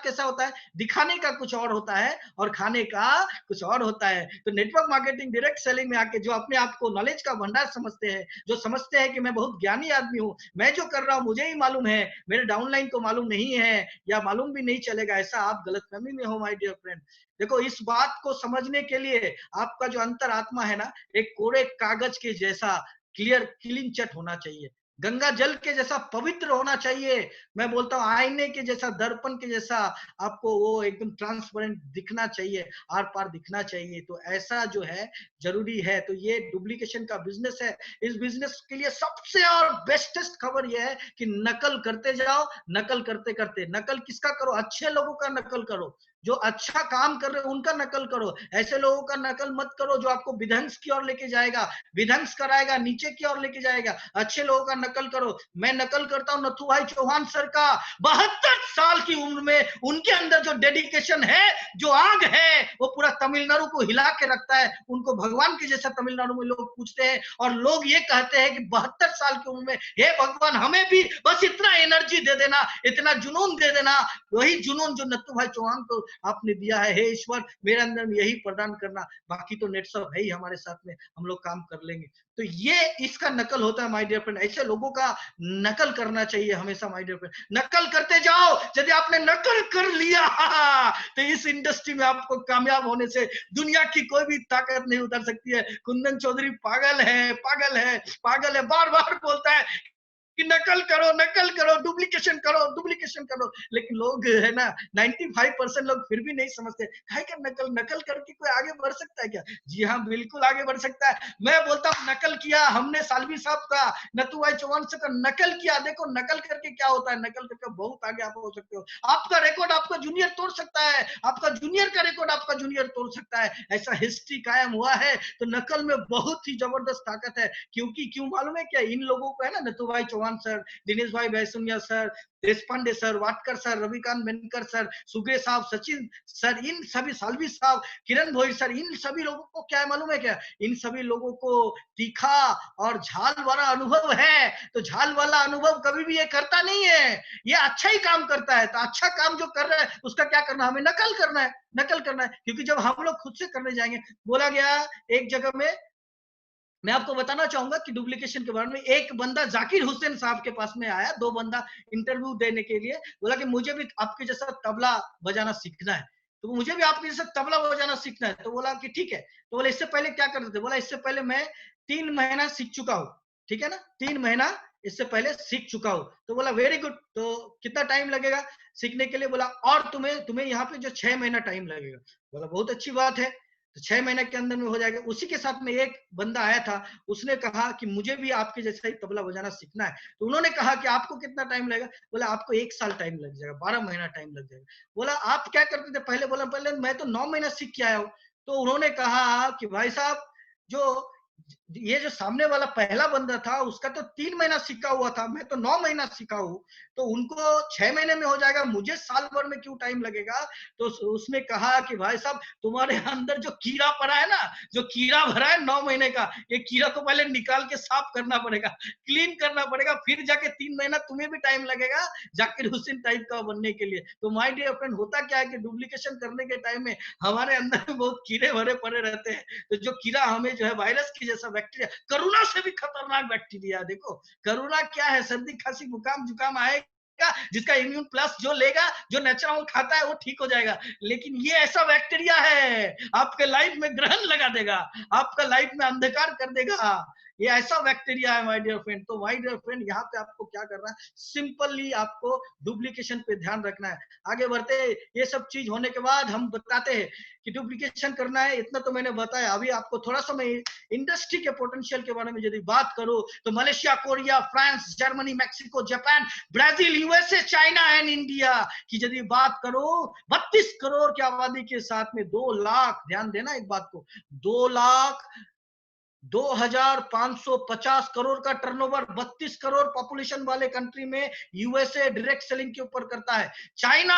कैसा होता है, दिखाने का कुछ और होता है और खाने का कुछ और होता है। तो नेटवर्क मार्केटिंग, डायरेक्ट सेलिंग में आके जो अपने आप को नॉलेज का भंडार समझते हैं, जो समझते हैं कि मैं बहुत ज्ञानी आदमी हूँ, मैं जो कर रहा हूँ मुझे ही मालूम है, मेरे डाउनलाइन को मालूम नहीं है या मालूम भी नहीं चलेगा, ऐसा आप गलतफहमी में हो माय डियर फ्रेंड। देखो, इस बात को समझने के लिए आपका जो अंतरात्मा है ना, एक कोरे कागज के जैसा क्लियर, क्लीन चट होना चाहिए, गंगा जल के जैसा पवित्र होना चाहिए। मैं बोलता हूँ आईने के जैसा, दर्पण के जैसा आपको वो एकदम ट्रांसपेरेंट दिखना चाहिए, आर पार दिखना चाहिए। तो ऐसा जो है जरूरी है। तो ये डुप्लीकेशन का बिजनेस है। इस बिजनेस के लिए सबसे और बेस्टेस्ट खबर यह है कि नकल करते जाओ, नकल करते करते, नकल किसका करो, अच्छे लोगों का नकल करो, जो अच्छा काम कर रहे हो उनका नकल करो। ऐसे लोगों का नकल मत करो जो आपको विध्वंस की ओर लेके जाएगा, विध्वंस कराएगा, नीचे की ओर लेके जाएगा। अच्छे लोगों का नकल करो। मैं नकल करता हूं नथु भाई चौहान सर का। 72 साल की उम्र में उनके अंदर जो डेडिकेशन है, जो आग है, वो पूरा तमिलनाडु को हिला के रखता है। उनको भगवान के जैसा तमिलनाडु में लोग पूछते हैं और लोग ये कहते हैं कि 72 साल की उम्र में, हे भगवान हमें भी बस इतना एनर्जी दे देना, इतना जुनून दे देना, वही जुनून जो नथु भाई चौहान को आपने दिया है। हे ईश्वर, मेरे अंदर में यही प्रदान करना। बाकी तो नेटसप है ही हमारे साथ में, हम लोग काम कर लेंगे। तो ये इसका नकल होता है माय डियर फ्रेंड। ऐसे लोगों का नकल करना चाहिए हमेशा माय डियर फ्रेंड। नकल करते जाओ। यदि आपने नकल कर लिया तो इस इंडस्ट्री में आपको कामयाब होने से दुनिया की कोई भी ताकत नहीं उतर सकती है। कुंदन चौधरी पागल है, पागल है, पागल है, बार बार बोलता है कि नकल करो, नकल करो, डुप्लीकेशन करो, डुप्लीकेशन करो। लेकिन लोग है ना, 95% लोग फिर भी नहीं समझते। है क्या नकल, नकल करके कोई आगे बढ़ सकता है क्या? जी हाँ, बिल्कुल आगे बढ़ सकता है। मैं बोलता हूँ नकल किया हमने, सालवी साहब का, नथु भाई चौहान से का नकल किया। देखो नकल करके क्या होता है, नकल करके बहुत आगे आप हो सकते हो। आपका रिकॉर्ड आपका जूनियर तोड़ सकता है, आपका जूनियर का रिकॉर्ड आपका जूनियर तोड़ सकता है। ऐसा हिस्ट्री कायम हुआ है। तो नकल में बहुत ही जबरदस्त ताकत है। क्योंकि क्यों मालूम है क्या, इन लोगों को है ना, नथु भाई चौहान चौहान सर, दिनेश भाई Baisuniya sir, Desh Pande sir, Watkar sir, Ravikant Benkar sir, Suge साहब, सचिन सर, इन सभी, सालवी साहब, किरण भोई सर, इन सभी लोगों को क्या है मालूम है क्या? इन सभी लोगों को तीखा और झाल वाला अनुभव है। तो झाल वाला अनुभव कभी भी ये करता नहीं है, ये अच्छा ही काम करता है। तो अच्छा काम जो कर रहा है उसका क्या करना, हमें नकल करना है, नकल करना है। क्योंकि जब हम लोग खुद से करने जाएंगे, बोला गया एक जगह में, मैं आपको बताना चाहूंगा कि डुप्लीकेशन के बारे में, एक बंदा जाकिर हुसैन साहब के पास में आया, दो बंदा इंटरव्यू देने के लिए, बोला कि मुझे भी आपके जैसा तबला बजाना सीखना है, तो मुझे भी आपके जैसा तबला बजाना सीखना है। तो बोला कि ठीक है। तो बोला इससे पहले क्या करते थे? बोला इससे पहले मैं 3 महीना सीख चुका हूँ, ठीक है ना, 3 महीना इससे पहले सीख चुका हूँ। तो बोला वेरी गुड, तो कितना टाइम लगेगा सीखने के लिए? बोला और तुम्हें तुम्हें यहाँ पे जो 6 महीना टाइम लगेगा। बोला बहुत अच्छी बात है, तो 6 महीने के अंदर में हो जाएगा। उसी के साथ में एक बंदा आया था, उसने कहा कि मुझे भी आपके जैसा ही तबला बजाना सीखना है। तो उन्होंने कहा कि आपको कितना टाइम लगेगा? बोला आपको 1 साल टाइम लग जाएगा, 12 महीना टाइम लग जाएगा। बोला आप क्या करते थे पहले? बोला पहले मैं तो 9 महीना सीख के आया हूँ। तो उन्होंने कहा कि भाई साहब, जो ये जो सामने वाला पहला बंदा था उसका तो 3 महीना सीखा हुआ था, मैं तो 9 महीना सीखा हूँ, तो उनको 6 महीने में हो जाएगा, मुझे साल भर में क्यों टाइम लगेगा? तो उसने कहा कि भाई साहब, तुम्हारे अंदर जो कीड़ा पड़ा है ना, जो कीड़ा भरा है 9 महीने का, ये कीड़ा को पहले निकाल के साफ करना पड़ेगा, क्लीन करना पड़ेगा, फिर जाके 3 महीना तुम्हें भी टाइम लगेगा जाकिर हुसैन टाइप का बनने के लिए। तो माय डियर फ्रेंड, होता क्या है कि डुप्लीकेशन करने के टाइम में हमारे अंदर में बहुत कीड़े भरे पड़े रहते हैं। तो जो कीड़ा हमें जो है वायरस की जैसा बैक्टीरिया, कोरोना से भी खतरनाक बैक्टीरिया, देखो कोरोना क्या है, सर्दी खांसी जुकाम जुकाम आएगा, जिसका इम्यून प्लस जो लेगा, जो नेचुरल खाता है वो ठीक हो जाएगा। लेकिन ये ऐसा बैक्टीरिया है, आपके लाइफ में ग्रहण लगा देगा, आपका लाइफ में अंधकार कर देगा। ये ऐसा बैक्टीरिया है माय डियर फ्रेंड। तो माय डियर फ्रेंड, यहाँ पे आपको क्या करना है, सिंपली आपको डुप्लीकेशन पे ध्यान रखना है। आगे बढ़ते, ये सब चीज होने के बाद हम बताते हैं कि डुप्लीकेशन करना है, इतना तो मैंने बताया। अभी आपको थोड़ा सा मैं इंडस्ट्री के पोटेंशियल के बारे में यदि बात करूं, तो Malaysia, Korea, France, Germany, Mexico, Japan, Brazil, USA, China and India की यदि बात करो, 32 करोड़ की आबादी के साथ में 2 लाख, ध्यान देना एक बात को, 2 लाख 2550 करोड़ का टर्नओवर 32 करोड़ पॉपुलेशन वाले कंट्री में यूएसए डायरेक्ट सेलिंग के ऊपर करता है। चाइना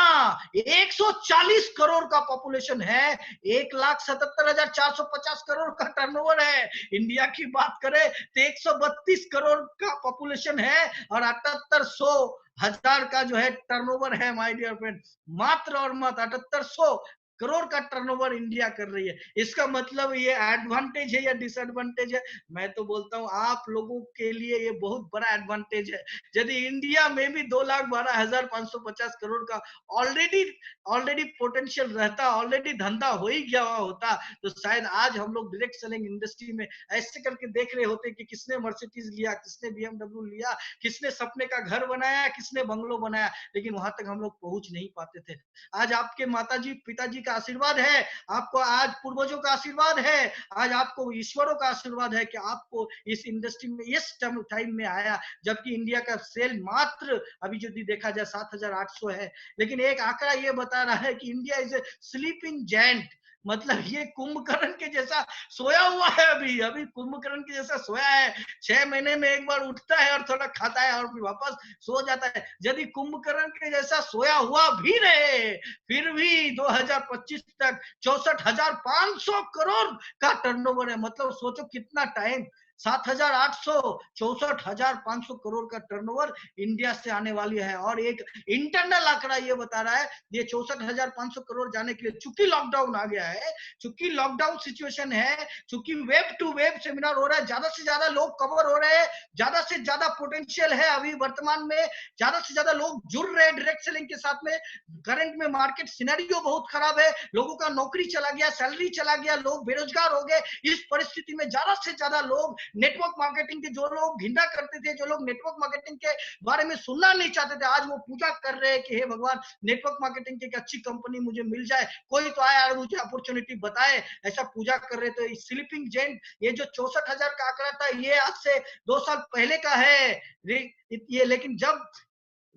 140 करोड़ का पॉपुलेशन है, 1,77,450 करोड़ का टर्नओवर है। इंडिया की बात करें तो 132 करोड़ का पॉपुलेशन है और 78,100 का जो है टर्नओवर है माय डियर फ्रेंड। मात्र और मात्र 7800 करोड़ का टर्नओवर इंडिया कर रही है। इसका मतलब ये एडवांटेज है या डिसएडवांटेज है? मैं तो बोलता हूं आप लोगों के लिए ये बहुत बड़ा एडवांटेज है। यदि इंडिया में भी 2,12,550 करोड़ का ऑलरेडी ऑलरेडी पोटेंशियल रहता, ऑलरेडी धंधा हो ही गया होता, तो शायद आज हम लोग डायरेक्ट सेलिंग इंडस्ट्री में ऐसे करके देख रहे होते कि किसने मर्सिडीज लिया, किसने बीएमडब्ल्यू लिया, किसने सपने का घर बनाया, किसने बंगलो बनाया, लेकिन वहां तक हम लोग पहुंच नहीं पाते थे। आज आपके माताजी पिताजी का आशीर्वाद है, आपको आज पूर्वजों का आशीर्वाद है, आज आपको ईश्वरों का आशीर्वाद है कि आपको इस इंडस्ट्री में इस टाइम में आया, जबकि इंडिया का सेल मात्र अभी यदि देखा जाए 7,800 है। लेकिन एक आंकड़ा ये बता रहा है कि India is a sleeping giant, मतलब ये कुंभकर्ण के जैसा सोया हुआ है, अभी अभी कुंभकर्ण के जैसा सोया है। 6 महीने में एक बार उठता है और थोड़ा खाता है और फिर वापस सो जाता है। यदि कुंभकर्ण के जैसा सोया हुआ भी रहे, फिर भी 2025 तक 64,500 करोड़ का टर्नओवर है। मतलब सोचो कितना टाइम, 7,800, 64,500 करोड़ का टर्नओवर इंडिया से आने वाली है। और एक इंटरनल आंकड़ा ये बता रहा है, ये 64,500 करोड़ जाने के लिए, चूंकि लॉकडाउन आ गया है, चूंकि लॉकडाउन सिचुएशन है, चूंकि वेब टू वेब सेमिनार हो रहा है, ज्यादा से ज्यादा लोग कवर हो रहे हैं, ज्यादा से ज्यादा पोटेंशियल है अभी वर्तमान में, ज्यादा से ज्यादा लोग जुड़ रहे हैं डायरेक्ट सेलिंग के साथ में। करंट में मार्केट सिनेरियो बहुत खराब है, लोगों का नौकरी चला गया, सैलरी चला गया, लोग बेरोजगार हो गए। इस परिस्थिति में ज्यादा से ज्यादा लोग नेटवर्क मार्केटिंग के, जो लोग घिंडा करते थे, जो लोग नेटवर्क मार्केटिंग के बारे में सुनना नहीं चाहते थे, आज वो पूजा कर रहे हैं कि हे भगवान, नेटवर्क मार्केटिंग की एक अच्छी कंपनी मुझे मिल जाए, कोई तो आए और मुझे अपॉर्चुनिटी बताए, ऐसा पूजा कर रहे। तो स्लीपिंग जेंट, ये जो 64,000 का आंकड़ा था, ये आज से 2 साल पहले का है ये। लेकिन जब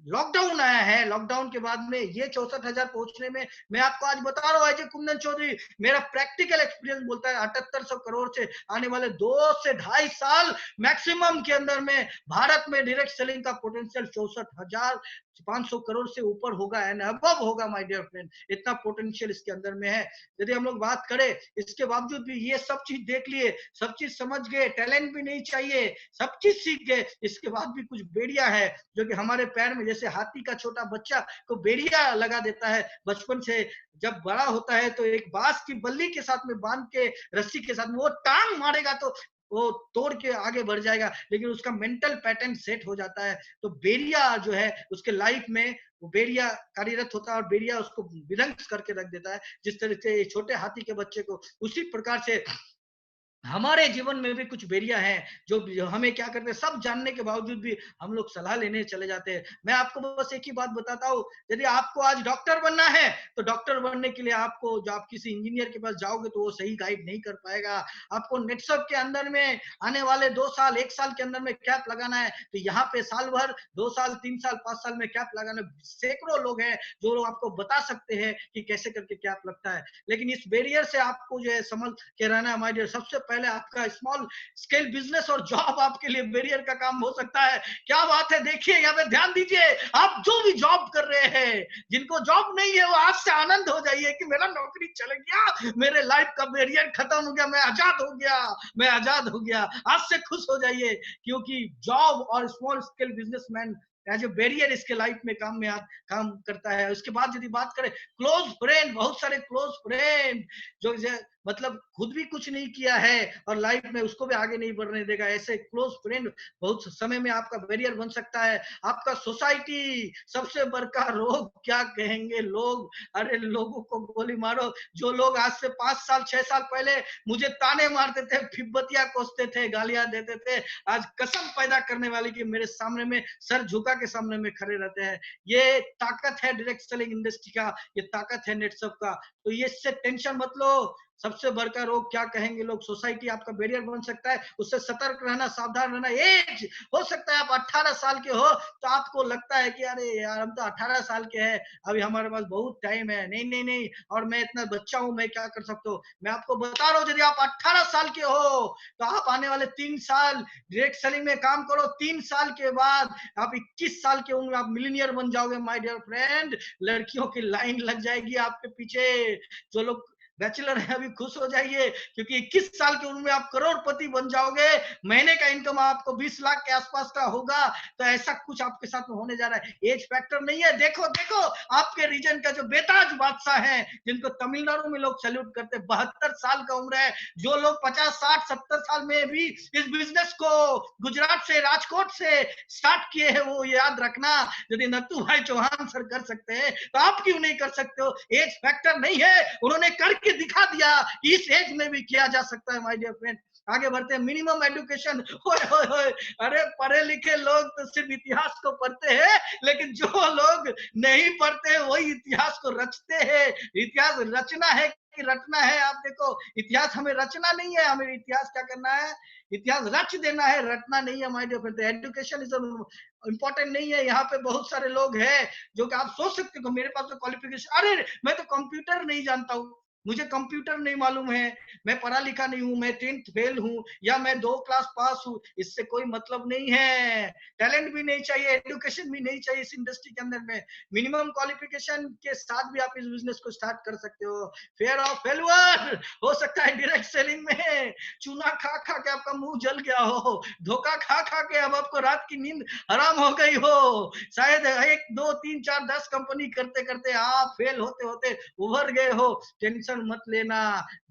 लॉकडाउन आया है, लॉकडाउन के बाद में ये 64,000 पहुंचने में, मैं आपको आज बता रहा हूँ अजय कुंदन चौधरी, मेरा प्रैक्टिकल एक्सपीरियंस बोलता है 7800 करोड़ से आने वाले 2 से ढाई साल मैक्सिमम के अंदर में भारत में डायरेक्ट सेलिंग का पोटेंशियल 64,500 करोड़ से ऊपर होगा एंड अबव होगा माय डियर फ्रेंड। इतना पोटेंशियल इसके अंदर में है। यदि हम लोग बात करें, इसके बावजूद भी ये सब चीज देख लिए, सब चीज समझ गए, टैलेंट भी नहीं चाहिए, सब चीज सीख गए, इसके बाद भी कुछ बेड़िया है जो कि हमारे पैर में, जैसे हाथी का छोटा बच्चा को बेड़िया लगा देता है बचपन से, जब बड़ा होता है तो एक बांस की बल्ली के साथ में बांध के, रस्सी के साथ में वो टांग मारेगा तो वो तोड़ के आगे बढ़ जाएगा, लेकिन उसका मेंटल पैटर्न सेट हो जाता है। तो बेरिया जो है उसके लाइफ में, वो बेरिया कार्यरत होता है और बेरिया उसको विध्वंस करके रख देता है। जिस तरह से छोटे हाथी के बच्चे को, उसी प्रकार से हमारे जीवन में भी कुछ बेरिया हैं जो हमें क्या करते हैं, सब जानने के बावजूद भी हम लोग सलाह लेने चले जाते हैं। मैं आपको बस एक ही बात बताता हूँ, यदि आपको आज डॉक्टर बनना है तो डॉक्टर बनने के लिए आपको, जो आप किसी इंजीनियर के पास जाओगे तो वो सही गाइड नहीं कर पाएगा। आपको नेटसप के अंदर में आने वाले 2 साल 1 साल के अंदर में कैप लगाना है तो यहाँ पे साल भर, 2 साल 3 साल 5 साल में कैप लगाना, सैकड़ों लोग हैं जो लोग आपको बता सकते हैं कि कैसे करके कैप लगता है। लेकिन इस बैरियर से आपको जो है समझ के रहना है माय डियर। सबसे पहले आपका स्मॉल स्केल बिजनेस और जॉब आपके लिए बैरियर का काम हो सकता है। क्या बात है, देखिए यहाँ पे ध्यान दीजिए, आप जो भी जॉब कर रहे हैं, जिनको जॉब नहीं है वो आज से आनंद हो जाइए कि मेरा नौकरी चले गया, मेरे लाइफ का बैरियर खत्म हो गया, मैं आजाद हो गया, मैं आजाद हो गया। आज से खुश हो जाइए, क्योंकि जॉब और small scale businessman as a barrier इसके लाइफ में काम करता है। उसके बाद यदि बात करें क्लोज फ्रेंड, बहुत सारे क्लोज फ्रेंड जो मतलब खुद भी कुछ नहीं किया है और लाइफ में उसको भी आगे नहीं बढ़ने देगा, ऐसे क्लोज फ्रेंड बहुत समय में आपका बैरियर बन सकता है। आपका सोसाइटी, सबसे बड़का रोग क्या कहेंगे लोग, अरे लोगों को गोली मारो। जो लोग आज से 5 साल 6 साल पहले मुझे ताने मारते थे, फिब्बतिया कोसते थे, गालियां देते थे, आज कसम पैदा करने वाले की मेरे सामने में सर झुका के सामने में खड़े रहते हैं। ये ताकत है डायरेक्ट सेलिंग इंडस्ट्री का, ये ताकत है नेटसप का। तो ये इससे टेंशन मत लो। सबसे बड़का रोग क्या कहेंगे लोग, सोसाइटी आपका बैरियर बन सकता है, उससे सतर्क रहना, सावधान रहना। एज हो सकता है आप 18 साल के हो तो आपको लगता है कि अरे यार हम तो 18 साल के हैं, अभी हमारे पास बहुत टाइम है, नहीं नहीं नहीं, और मैं इतना बच्चा हूं, मैं क्या कर सकता हूँ। मैं आपको बता रहा हूँ, यदि आप 18 साल के हो तो आप आने वाले 3 साल डायरेक्ट सेलिंग में काम करो। 3 साल के बाद आप 21 साल के उम्र आप मिलीनियर बन जाओगे माय डियर फ्रेंड। लड़कियों की लाइन लग जाएगी आपके पीछे। जो लोग बैचलर है अभी खुश हो जाइए, क्योंकि 21 साल की उम्र में आप करोड़पति बन जाओगे। महीने का इनकम आपको 20 लाख के आसपास का होगा। तो ऐसा कुछ आपके साथ में होने जा रहा है। एज फैक्टर नहीं है। देखो देखो आपके रीजन का जो बेताज बादशाह है, जिनको तमिलनाडु में लोग सैल्यूट करते हैं, 72 साल का उम्र है। जो लोग 50 60 70 साल में भी इस बिजनेस को गुजरात से, राजकोट से स्टार्ट किए हैं, वो याद रखना, यदि नत्थू भाई चौहान सर कर सकते हैं तो आप क्यों नहीं कर सकते हो। एज फैक्टर नहीं है, उन्होंने करके दिखा दिया कि इस एज में भी किया जा सकता है माय डियर फ्रेंड। आगे बढ़ते हैं। मिनिमम एजुकेशन, अरे पढ़े लिखे लोग तो सिर्फ इतिहास को पढ़ते हैं, लेकिन जो लोग नहीं पढ़ते हैं वही इतिहास को रचते हैं। इतिहास रचना है कि रटना है, आप देखो, इतिहास हमें रचना नहीं है, हमें इतिहास क्या करना है, इतिहास रच देना है, रटना नहीं है हमारे ऊपर। एजुकेशन इज इंपॉर्टेंट नहीं है। यहाँ पे बहुत सारे लोग हैं जो कि आप सोच सकते हो मेरे पास तो क्वालिफिकेशन, अरे मैं तो कंप्यूटर नहीं जानता हूँ, मुझे कंप्यूटर नहीं मालूम है, मैं पढ़ा लिखा नहीं हूँ, मैं 10th फेल हूँ, या मैं 2 क्लास पास हूँ, इससे कोई मतलब नहीं है। टैलेंट भी नहीं चाहिए, एजुकेशन भी नहीं चाहिए इस इंडस्ट्री के अंदर में। मिनिमम क्वालिफिकेशन के साथ भी आप इस बिजनेस को स्टार्ट कर सकते हो। फेयर ऑफ फेलुअर हो सकता है डायरेक्ट सेलिंग में, चूना खा खा के आपका मुंह जल गया हो, धोखा खा खा के अब आपको रात की नींद हराम हो गई हो, शायद 1 2 3 4 10 कंपनी करते करते आप फेल होते होते उभर गए हो। टेंशन मत लेना।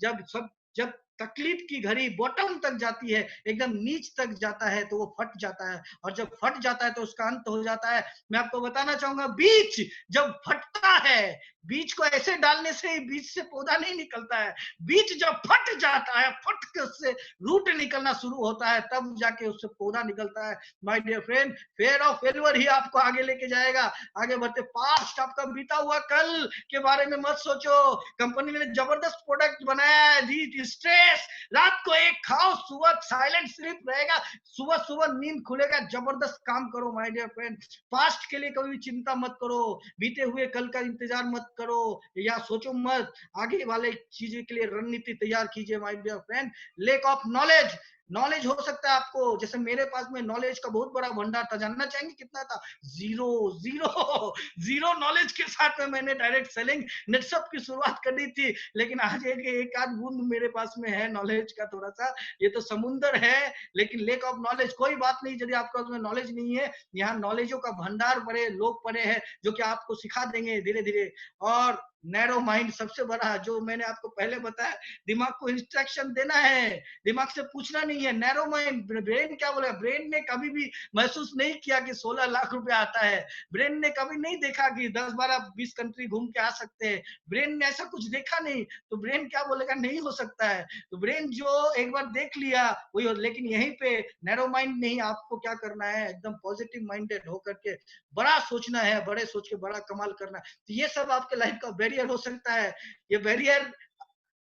जब तकलीफ की घड़ी बॉटम तक जाती है, एकदम नीच तक जाता है, तो वो फट जाता है, और जब फट जाता है तो उसका अंत हो जाता है। मैं आपको बताना चाहूंगा, बीच जब फटता है, बीज को ऐसे डालने से बीज से पौधा नहीं निकलता है। बीज जब फट जाता है, फट के उससे रूट निकलना शुरू होता है, तब जाके उससे पौधा निकलता है। My dear friend, fear of failure ही आपको आगे लेके जाएगा। आगे बढ़ते, पास्ट आपका बीता हुआ कल के बारे में मत सोचो। कंपनी ने जबरदस्त प्रोडक्ट बनाया है, दी स्ट्रेस, रात को एक खाओ, सुबह साइलेंट स्लीप रहेगा, सुबह सुबह नींद खुलेगा, जबरदस्त काम करो माय डियर फ्रेंड। पास्ट के लिए कभी चिंता मत करो, बीते हुए कल का इंतजार मत करो या सोचो मत, आगे वाले चीजें के लिए रणनीति तैयार कीजिए my dear friend. Lack of knowledge, knowledge हो सकता है आपको, जैसे मेरे पास में नॉलेज का बहुत बड़ा भंडार था, जानना चाहेंगे कितना था? जीरो, जीरो, जीरो नॉलेज के साथ में मैंने डायरेक्ट सेलिंग नेटसप की शुरुआत करनी थी, लेकिन आज एक आध बूंद मेरे पास में है नॉलेज का थोड़ा सा, ये तो समुंदर है, लेकिन लेक ऑफ नॉलेज कोई बात नहीं, यदि आपका उसमें नॉलेज नहीं है, यहाँ नॉलेजों का भंडार पड़े, लोग पड़े हैं जो कि आपको सिखा देंगे धीरे धीरे। और नैरो माइंड सबसे बड़ा, जो मैंने आपको पहले बताया, दिमाग को इंस्ट्रक्शन देना है, दिमाग से पूछना नहीं है। नैरो माइंड, ब्रेन क्या बोला, ब्रेन ने कभी भी महसूस नहीं किया कि 16 लाख रुपया आता है, ब्रेन ने कभी नहीं देखा कि 10 12 20 कंट्री घूम के आ सकते हैं, ब्रेन ने ऐसा कुछ देखा नहीं, तो ब्रेन क्या बोलेगा, नहीं हो सकता है। तो ब्रेन जो एक बार देख लिया वही हो, लेकिन यहीं पे नैरो माइंड नहीं, आपको क्या करना है, एकदम पॉजिटिव माइंडेड होकर के बड़ा सोचना है, बड़े सोच के बड़ा कमाल करना है। तो ये सब आपके लाइफ का बैरियर हो सकता है। ये बैरियर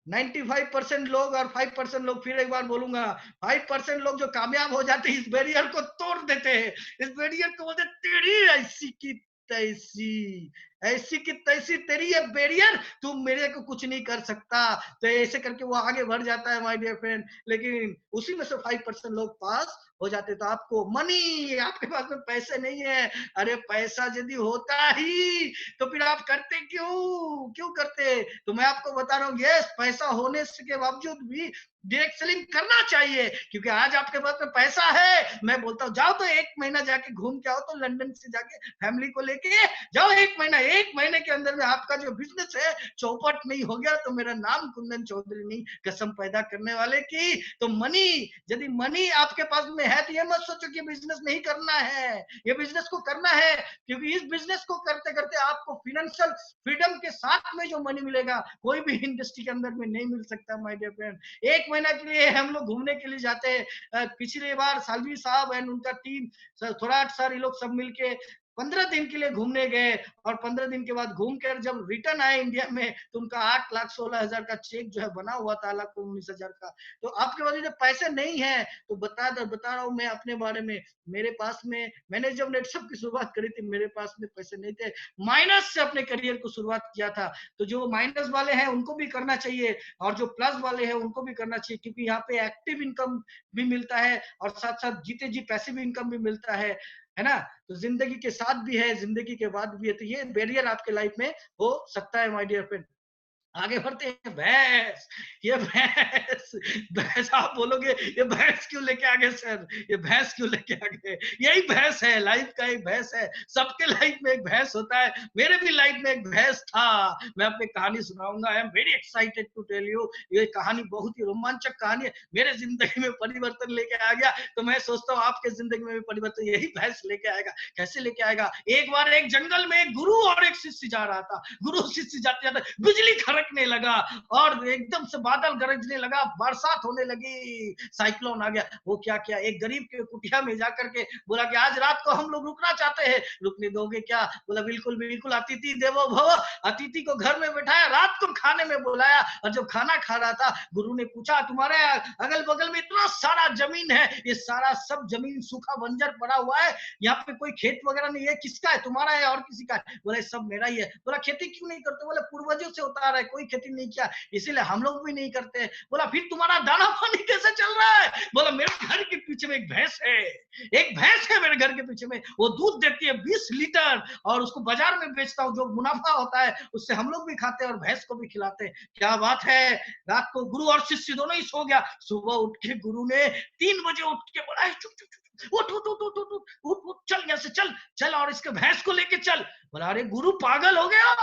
95% लोग और 5% लोग, फिर एक बार बोलूंगा, 5% लोग जो कामयाब हो जाते हैं इस बैरियर को तोड़ देते हैं। इस बैरियर को बोलते तेरी ऐसी की तैसी, ऐसी की तैसी तेरी ये बैरियर, तुम मेरे को कुछ नहीं कर सकता। तो ऐसे करके वो आगे बढ़ जाता है माय डियर फ्रेंड, लेकिन उसी में से 5% लोग पास हो जाते। तो आपको मनी, आपके पास में पैसे नहीं है, अरे पैसा यदि होता ही तो फिर आप करते क्यों, क्यों करते? तो मैं आपको बता रहा हूँ, यस, पैसा होने के बावजूद भी डायरेक्ट सेलिंग करना चाहिए, क्योंकि आज आपके पास में पैसा है। मैं बोलता हूँ जाओ तो 1 महीना जाके घूम के आओ, तो लंदन से जाके फैमिली को लेके जाओ 1 महीना, 1 महीने के अंदर में आपका जो बिजनेस है चौपट नहीं हो गया तो मेरा नाम कुंदन चौधरी नहीं, कसम पैदा करने वाले की। तो मनी, यदि मनी आपके पास में है तो ये मत सोचो कि बिजनेस नहीं करना है, ये बिजनेस को करना है, क्योंकि इस बिजनेस को करते करते आपको फाइनेंशियल फ्रीडम के साथ में जो मनी मिलेगा कोई भी इंडस्ट्री के अंदर में नहीं मिल सकता माय डियर फ्रेंड। 1 महीना के लिए हम लोग घूमने के लिए जाते हैं, पिछली बार सालवी साहब एंड उनका टीम, थोराट सर, ये लोग सब मिलके 15 दिन के लिए घूमने गए, और 15 दिन के बाद घूम कर जब रिटर्न आए इंडिया में तो उनका 8,16,000 का चेक जो है बना हुआ था, 19,000 का। तो आपके पास जब पैसे नहीं है तो बता रहा हूँ मैं अपने बारे में, मेरे पास में, मैंने जब नेटसप की शुरुआत करी थी मेरे पास में पैसे नहीं थे, माइनस से अपने करियर को शुरुआत किया था। तो जो माइनस वाले हैं उनको भी करना चाहिए, और जो प्लस वाले हैं उनको भी करना चाहिए, क्योंकि यहाँ पे एक्टिव इनकम भी मिलता है और साथ साथ जीते जी पैसिव इनकम भी मिलता है ना? तो जिंदगी के साथ भी है, जिंदगी के बाद भी है, तो ये बैरियर आपके लाइफ में हो सकता है माय डियर फ्रेंड। आगे बढ़ते हैं, भैंस, ये भैंस, भैंस आप बोलोगे ये भैंस क्यों लेके आ गए सर, ये भैंस क्यों लेके आ गए? यही भैंस है, लाइफ का एक भैंस है, सबके लाइफ में एक भैंस होता है, मेरे भी लाइफ में एक भैंस था। मैं अपनी कहानी सुनाऊंगा, I am very excited to tell you. ये कहानी बहुत ही रोमांचक कहानी है, मेरे जिंदगी में परिवर्तन लेके आ गया, तो मैं सोचता हूँ आपके जिंदगी में भी परिवर्तन यही भैंस लेके आएगा। कैसे लेके आएगा? एक बार एक जंगल में एक गुरु और एक शिष्य जा रहा था, गुरु शिष्य जाते जाते बिजली खड़कने लगा और एकदम से बादल गरजने लगा, बरसात होने लगी, साइक्लोन आ गया। वो क्या किया, एक गरीब के कुटिया में जाकर के बोला कि आज रात को हम लोग रुकना चाहते हैं, रुकने दोगे क्या? बोला बिल्कुल बिल्कुल, अतिथि देवो भव। अतिथि को घर में बैठाया, रात को खाने में बुलाया, और जब खाना खा रहा था गुरु ने पूछा तुम्हारे अगल बगल में इतना सारा जमीन है, ये सारा सब जमीन सूखा बंजर पड़ा हुआ है, यहाँ पे कोई खेत वगैरह नहीं है, किसका है, तुम्हारा है और किसी का है? बोला सब मेरा ही है। बोला खेती क्यों नहीं करते? बोले पूर्वजों से होता रहा है, कोई खेती नहीं किया, इसीलिए हम लोग भी नहीं करते। बोला फिर तुम्हारा दाना पानी कैसे चल रहा है? बोला मेरे घर के पीछे में एक भैंस है, एक भैंस है मेरे घर के पीछे में, वो दूध देती है 20 लीटर, और उसको बाजार में बेचता हूँ, जो मुनाफा होता है उससे हम लोग भी खाते हैं और भैंस को भी खिलाते हैं। क्या बात है। रात को गुरु और शिष्य दोनों ही सो गया, सुबह उठ के गुरु ने 3 बजे उठ के बोला चुप चुप चुप, उठ उठ उठ उठ उठ उठ, चल यहाँ से, चल चल और इसके भैंस को लेके चल। बोला अरे गुरु पागल हो गया,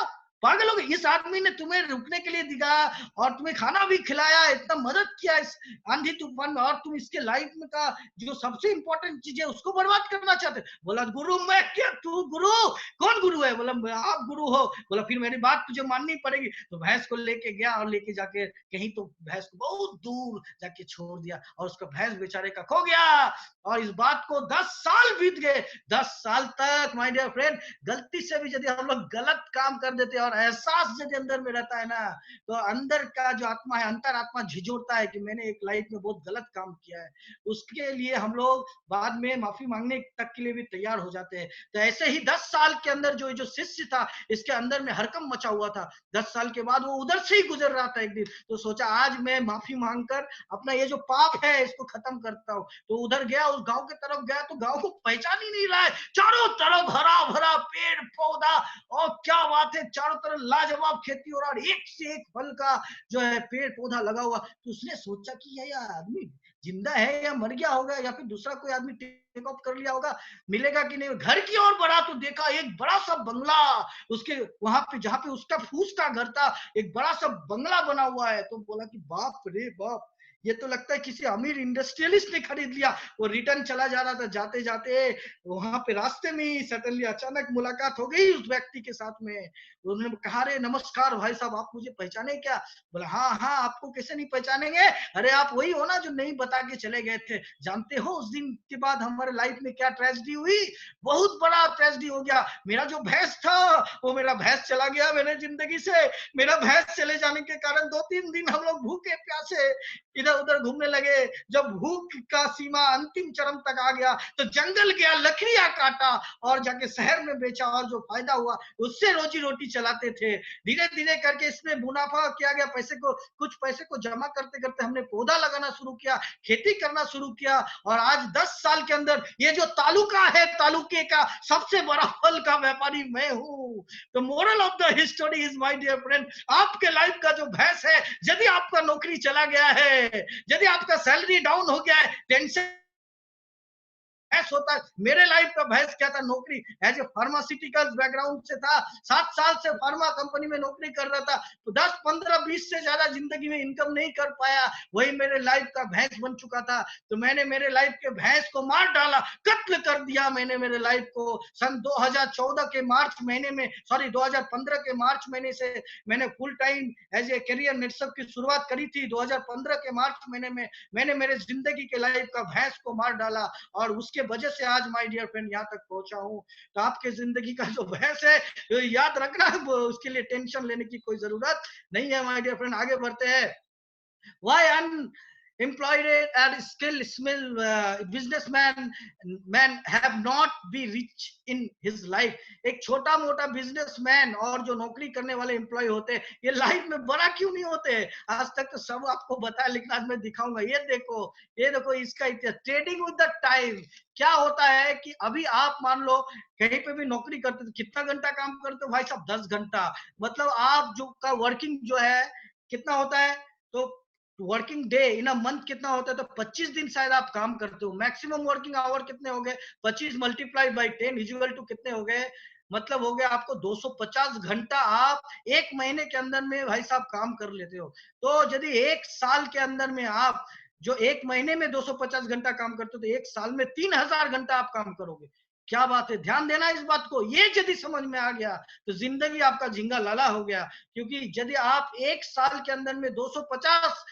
पागल हो गए, इस आदमी ने तुम्हें रुकने के लिए दिखा और तुम्हें खाना भी खिलाया, इतना मदद किया इस आंधी तूफान में, और तुम इसके लाइफ में का जो सबसे इंपॉर्टेंट चीज है उसको बर्बाद करना चाहते। बोला गुरु मैं क्या, तू गुरु? कौन गुरु है? बोला आप गुरु हो। बोला फिर मेरी बात तुझे माननी पड़ेगी। तो भैंस को लेके गया और लेके जाके कहीं तो भैंस को बहुत दूर जाके छोड़ दिया और उसका भैंस बेचारे का खो गया। और इस बात को 10 साल बीत गए। 10 साल तक माय डियर फ्रेंड, गलती से भी यदि हम लोग गलत काम कर देते और एहसास यदि अंदर में रहता है ना, तो अंदर का जो आत्मा है, अंतरात्मा झिझोड़ता है कि मैंने एक लाइफ में बहुत गलत काम किया है। उसके लिए हम लोग बाद में माफी मांगने तक के लिए भी तैयार हो जाते हैं। तो ऐसे ही 10 साल के अंदर जो शिष्य था, इसके अंदर में हरकम मचा हुआ था। 10 साल के बाद वो उधर से ही गुजर रहा था एक दिन, तो सोचा आज मैं माफी मांगकर अपना ये जो पाप है इसको खत्म करता हूँ। तो उधर गया, उस गांव की तरफ गया, तो गांव को पहचान ही नहीं रहा है। चारों तरफ हरा भरा पेड़ पौधा, और क्या बात है, चारों तरफ लाजवाब खेती हो रहा है, एक से एक फल का जो है पेड़ पौधा लगा हुआ। तो उसने सोचा कि ये आदमी जिंदा है या मर गया होगा, या फिर दूसरा कोई आदमी टेक ऑफ कर लिया होगा, मिलेगा कि नहीं। घर की ओर बढ़ा तो देखा एक बड़ा सा बंगला, उसके वहां पे जहां पे उसका फूस का घर था, एक बड़ा सा बंगला बना हुआ है। तो बोला कि बाप रे बाप, ये तो लगता है किसी अमीर इंडस्ट्रियलिस्ट ने खरीद लिया। वो रिटर्न चला जा रहा था, जाते जाते वहां पे रास्ते में ही सडनली अचानक मुलाकात हो गई उस व्यक्ति के साथ में। उन्होंने कहा, अरे नमस्कार भाई साहब, आप मुझे पहचाने क्या? बोला हाँ हाँ, आपको कैसे नहीं पहचानेंगे, अरे आप वही हो ना जो नहीं बता के चले गए थे। जानते हो उस दिन के बाद हमारे लाइफ में क्या ट्रेजेडी हुई? बहुत बड़ा ट्रेजेडी हो गया। मेरा जो भैंस था, वो मेरा भैंस चला गया मेरे जिंदगी से। मेरा भैंस चले जाने के कारण 2-3 दिन हम लोग भूखे प्यासे इधर उधर घूमने लगे। जब भूख का सीमा अंतिम चरम तक आ गया, तो जंगल गया, लकड़ियां काटा और जाके शहर में बेचा, और जो फायदा हुआ उससे रोजी रोटी चलाते थे। धीरे धीरे करके इसमें मुनाफा किया गया, पैसे को, कुछ पैसे को जमा करते करते हमने पौधा लगाना शुरू किया, खेती करना शुरू किया, और आज 10 साल के अंदर ये जो तालुका है, तालुके का सबसे बड़ा फल का व्यापारी मैं हूँ। तो moral of the history is my dear friend, आपके लाइफ का जो भैंस है, यदि आपका नौकरी चला गया है, यदि आपका सैलरी डाउन हो गया है, टेंशन भैंस होता है। मेरे लाइफ का भैंस क्या था? नौकरी, एज ए फार्मास्यूटिकल बैकग्राउंड से था, 7 साल से फार्मा कंपनी में नौकरी कर रहा था, तो 10 15 20 से ज्यादा जिंदगी में इनकम नहीं कर पाया, वही मेरे लाइफ का भैंस बन चुका था। तो मैंने मेरे लाइफ के भैंस को मार डाला, कत्ल कर दिया मैंने मेरे लाइफ को। सन 2014 के मार्च महीने में, सॉरी 2015 के मार्च महीने से मैंने full time as a career Netsurf की शुरुआत करी थी। 2015 के मार्च महीने में मैंने मेरे जिंदगी के लाइफ का भैंस को मार डाला, और उसके वजह से आज माय डियर फ्रेंड यहाँ तक पहुंचा हूँ। तो आपके जिंदगी का जो भैंस है, याद रखना, उसके लिए टेंशन लेने की कोई जरूरत नहीं है माय डियर फ्रेंड। आगे बढ़ते हैं। Why unemployed and still small businessman man have not be rich in his life? एक छोटा मोटा बिजनेसमैन और जो नौकरी करने वाले एम्प्लॉय होते हैं, ये लाइफ में बड़ा क्यों नहीं होते हैं? आज तक तो सब आपको बताया, लेकिन आज मैं दिखाऊंगा। ये देखो इसका इतिहास। Trading with the time. क्या होता है कि अभी आप मान लो कहीं पे भी नौकरी करते तो कितना घंटा काम करते हो भाई साहब? 10 घंटा। मतलब आप जो का वर्किंग जो है कितना होता है, तो working day in a month कितना होता है? तो 25 दिन शायद आप काम करते हो। मैक्सिमम वर्किंग आवर कितने हो गए? 25 मल्टीप्लाई बाई 10 इक्वल टू कितने हो गए? मतलब हो गया आपको 250 घंटा आप एक महीने के अंदर में भाई साहब काम कर लेते हो। तो यदि एक साल के अंदर में आप जो एक महीने में 250 घंटा काम करते हो, तो एक साल में 3000 घंटा आप काम करोगे। क्या बात है, ध्यान देना इस बात को। ये यदि समझ में आ गया तो जिंदगी आपका झिंगा लाला हो गया। क्योंकि यदि आप एक साल के अंदर में 250,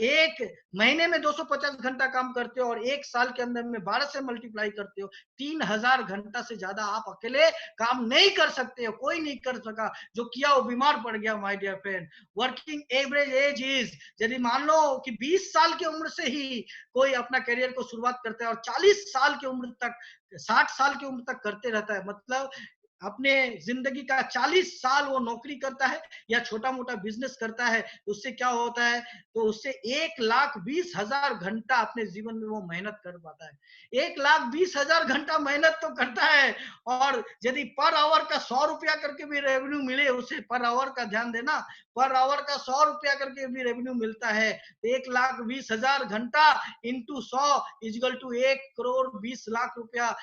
एक महीने में 250 घंटा काम करते हो और एक साल के अंदर में 12 से मल्टीप्लाई करते हो, 3000 घंटा से ज्यादा आप अकेले काम नहीं कर सकते हो। कोई नहीं कर सका, जो किया वो बीमार पड़ गया my dear friend. Working average age is, यदि मान लो कि 20 साल की उम्र से ही कोई अपना करियर को शुरुआत करता है और 40 साल की उम्र तक, 60 साल की उम्र तक करते रहता है, मतलब अपने जिंदगी का 40 साल वो नौकरी करता है या छोटा मोटा बिजनेस करता है, उससे क्या होता है? तो उससे 1,20,000 घंटा अपने जीवन में वो मेहनत कर पाता है। 1,20,000 घंटा मेहनत तो करता है, और यदि पर आवर का 100 रुपया करके भी रेवेन्यू मिले उसे, पर आवर का ध्यान देना, पर आवर का 100 रुपया करके भी रेवेन्यू मिलता है, 1,20,000 घंटा इंटू 100 इजगल टू 1,20,00,000 रुपया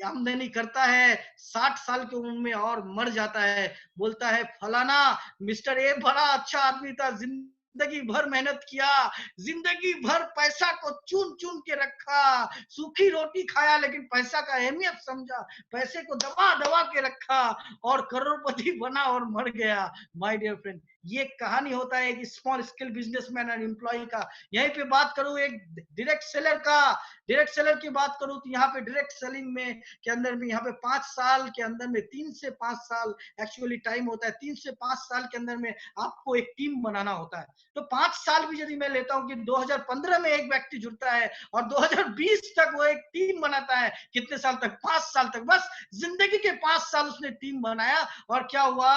आमदनी करता है। 60 साल की की उम्र में और मर जाता है, बोलता है फलाना मिस्टर ए बड़ा अच्छा आदमी था, जिंदगी भर मेहनत किया, जिंदगी भर पैसा को चुन चुन के रखा, सूखी रोटी खाया लेकिन पैसा का अहमियत समझा, पैसे को दबा दबा के रखा और करोड़पति बना और मर गया। माय डियर फ्रेंड, ये कहानी होता है एक स्मॉल स्केल बिजनेसमैन और एम्प्लॉय का। यहीं पे बात करूं एक डायरेक्ट सेलर का, डायरेक्ट सेलर की बात करूं तो यहाँ पे डायरेक्ट सेलिंग में के अंदर में यहाँ पे 5 साल के अंदर में 3 से 5 साल एक्चुअली टाइम होता है। 3 से 5 साल के अंदर में आपको एक टीम बनाना होता है। तो 5 साल भी यदि मैं लेता हूं कि 2015 में एक व्यक्ति जुड़ता है और 2020 तक वो एक टीम बनाता है, कितने साल तक? 5 साल तक। बस जिंदगी के 5 साल उसने टीम बनाया और क्या हुआ,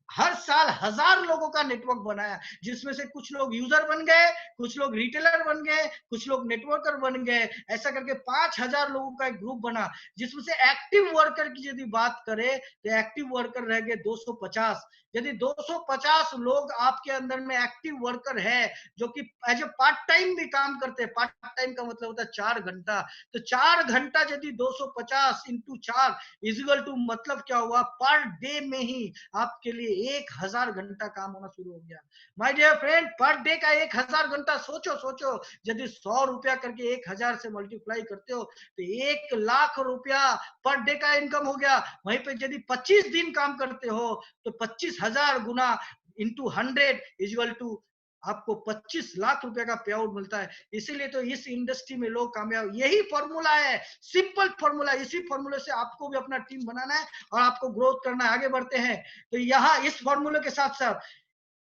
हर साल 1000 लोगों का नेटवर्क बनाया, जिसमें से कुछ लोग यूजर बन गए, कुछ लोग रिटेलर बन गए, कुछ लोग नेटवर्कर बन गए। ऐसा करके 5000 लोगों का एक ग्रुप बना, जिसमें से एक्टिव वर्कर की यदि बात करें तो एक्टिव वर्कर रह गए 250। यदि 250 लोग आपके अंदर में एक्टिव वर्कर है जो कि एज ए पार्ट टाइम भी काम करते हैं, पार्ट टाइम का मतलब होता है 4 घंटा, तो 4 घंटा यदि 250 इंटू 4 इजिकल टू मतलब क्या हुआ, पर डे में ही आपके लिए 1000 घंटा काम होना शुरू हो गया। My dear friend, per day का 1000 घंटा, सोचो सोचो, यदि 100 रुपया करके 1000 से मल्टीप्लाई करते हो तो 1 लाख रुपया पर डे का इनकम हो गया। वहीं पे यदि 25 दिन काम करते हो तो 25,000 गुना इंटू 100 इक्वल टू आपको 25 लाख रुपए का पे आउट मिलता है। इसीलिए तो इस इंडस्ट्री में लोग कामयाब, यही फॉर्मूला है, सिंपल फॉर्मूला। इसी फॉर्मूले से आपको भी अपना टीम बनाना है और आपको ग्रोथ करना है। आगे बढ़ते हैं तो यहाँ इस फॉर्मूले के साथ साथ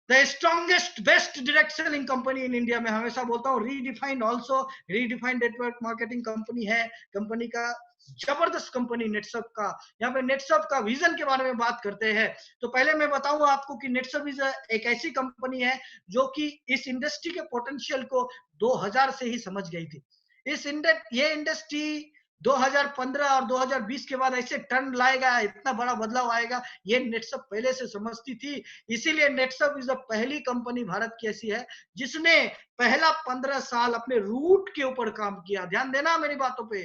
the strongest best direct selling company in India में, हमेशा बोलता हूँ redefined, also redefined network marketing company है, कंपनी का जबरदस्त कंपनी नेटसप का। यहाँ पे नेटसप का विजन के बारे में बात करते हैं तो पहले मैं बताऊं आपको कि नेटसप इज एक ऐसी कंपनी है जो कि इस इंडस्ट्री के पोटेंशियल को 2000 से ही समझ गई थी। ये इंडस्ट्री 2015 और 2020 के बाद ऐसे टर्न लाएगा, इतना बड़ा बदलाव आएगा, ये नेटसप पहले से समझती थी। इसीलिए नेटसप इज द पहली कंपनी भारत की ऐसी है जिसने पहला 15 साल अपने रूट के ऊपर काम किया। ध्यान देना मेरी बातों पे,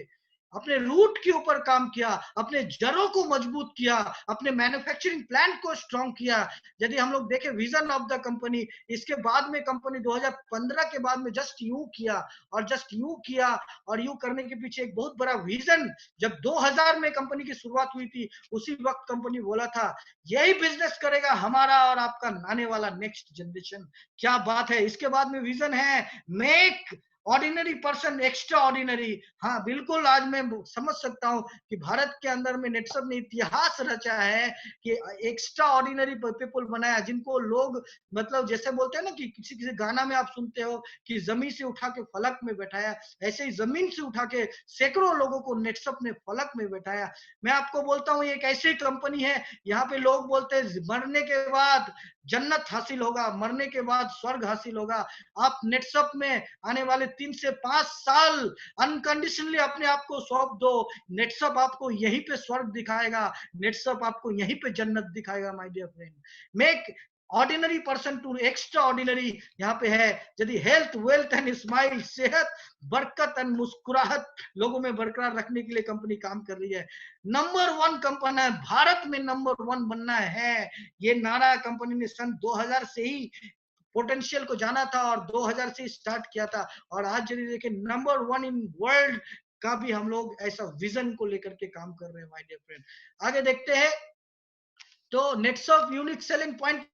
अपने रूट के ऊपर काम किया, अपने जड़ों को मजबूत किया, अपने मैन्युफैक्चरिंग प्लांट को स्ट्रॉन्ग किया। यदि हम लोग देखें विजन ऑफ द कंपनी, इसके बाद में कंपनी 2015 के बाद में जस्ट यूं किया और जस्ट यूं किया और यूं करने के पीछे एक बहुत बड़ा विजन, जब 2000 में कंपनी की शुरुआत हुई थी उसी वक्त कंपनी बोला था यही बिजनेस करेगा हमारा और आपका आने वाला नेक्स्ट जनरेशन। क्या बात है। इसके बाद में विजन है make ordinary person extra ordinary. हाँ बिल्कुल, आज मैं समझ सकता हूँ कि भारत के अंदर में नेटसप ने इतिहास रचा है कि एक्स्ट्रा ऑर्डिनरी पीपल बनाया, जिनको लोग मतलब जैसे बोलते हैं ना कि किसी किसी गाना में आप सुनते हो कि जमीन से उठा के फलक में बैठाया, ऐसे ही जमीन से उठा के सैकड़ों लोगों को नेटसप ने फलक में बैठाया। मैं आपको बोलता हूँ एक ऐसी कंपनी है, यहाँ पे लोग बोलते हैं मरने के बाद जन्नत हासिल होगा, मरने के बाद स्वर्ग हासिल होगा। आप नेटसप में आने वाले 3 से 5 साल अनकंडीशनली अपने आप को सौंप दो, नेटसप आपको यहीं पे स्वर्ग दिखाएगा, नेटसप आपको यहीं पे जन्नत दिखाएगा। My dear friend, make ordinary person to extraordinary यहाँ पे है। यदि हेल्थ वेल्थ एंड स्माइल, सेहत बरकत एंड मुस्कुराहट लोगों में बरकरार रखने के लिए कंपनी काम कर रही है। नंबर 1 कंपनी है, भारत में नंबर 1 बनना है, ये नारा कंपनी ने सन 2000 से ही पोटेंशियल को जाना था और 2000 से स्टार्ट किया था और आज यदि देखें नंबर 1 इन वर्ल्ड का भी हम लोग ऐसा विजन को लेकर के काम कर रहे हैं। माय डियर फ्रेंड, आगे देखते हैं तो नेटसप यूनिक सेलिंग पॉइंट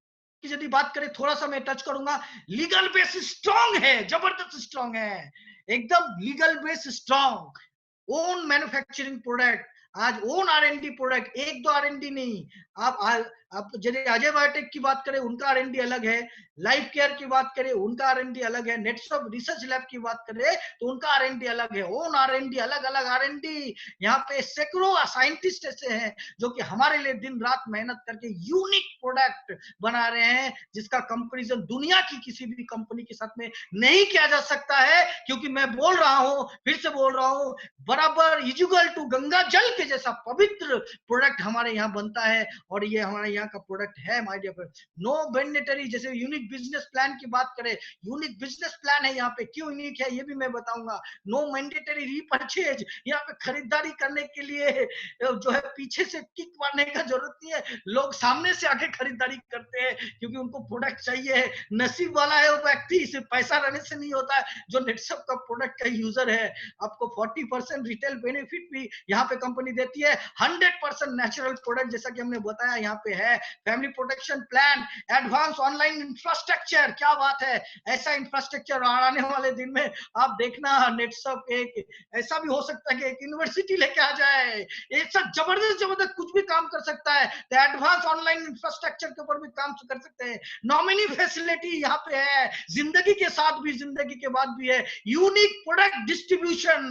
की यदि बात करें, थोड़ा सा मैं टच करूंगा। लीगल बेस स्ट्रांग है, जबरदस्त स्ट्रांग है, एकदम legal base strong, own manufacturing product, आज ओन R&D प्रोडक्ट, 1-2 R&D नहीं। आप यदि अजय बायोटेक की बात करें उनका R&D अलग है, लाइफ केयर की बात करें उनका R&D अलग है, नेटसप रिसर्च लैब की बात करें तो उनका R&D अलग है, ओन R&D, अलग अलग R&D। यहाँ पे सैकड़ों साइंटिस्ट ऐसे हैं जो कि हमारे लिए दिन रात मेहनत करके यूनिक प्रोडक्ट बना रहे हैं जिसका कंपैरिजन दुनिया की किसी भी कंपनी के साथ में नहीं किया जा सकता है। क्योंकि मैं बोल रहा हूं, फिर से बोल रहा हूं, बराबर इक्वल टू गंगा जल के जैसा पवित्र प्रोडक्ट हमारे यहाँ बनता है और ये हमारे यहाँ का प्रोडक्ट है my dear friend. No mandatory, जैसे यूनिक बिजनेस प्लान की बात करें, यूनिक बिजनेस प्लान है यहाँ पे, क्यों यूनिक है ये भी मैं बताऊंगा। नो मैंडेटरी रीपरचेज, यहाँ पे खरीदारी करने के लिए जो है पीछे से किक मारने का जरूरत नहीं है, लोग सामने से आके खरीदारी करते हैं क्योंकि उनको प्रोडक्ट चाहिए। नसीब वाला है वो व्यक्ति, सिर्फ पैसा रहने से नहीं होता है, जो नेटसप का प्रोडक्ट का यूजर है। आपको 40% रिटेल बेनिफिट भी यहाँ पे कंपनी देती है, 100% नेचुरल प्रोडक्ट जैसा कि हमने बताया यहाँ पे है, family protection plan, advance online infrastructure, क्या बात है, ऐसा इंफ्रास्ट्रक्चर आने वाले दिन में आप देखना नेटसप एक ऐसा भी हो सकता है कि एक यूनिवर्सिटी लेके आ जाए, ऐसा जबरदस्त जबरदस्त कुछ भी काम कर सकता है। तो एडवांस ऑनलाइन इंफ्रास्ट्रक्चर के ऊपर भी काम कर सकते हैं। नॉमिनी फैसिलिटी यहाँ पे है, जिंदगी के साथ भी जिंदगी के बाद भी है। यूनिक प्रोडक्ट डिस्ट्रीब्यूशन,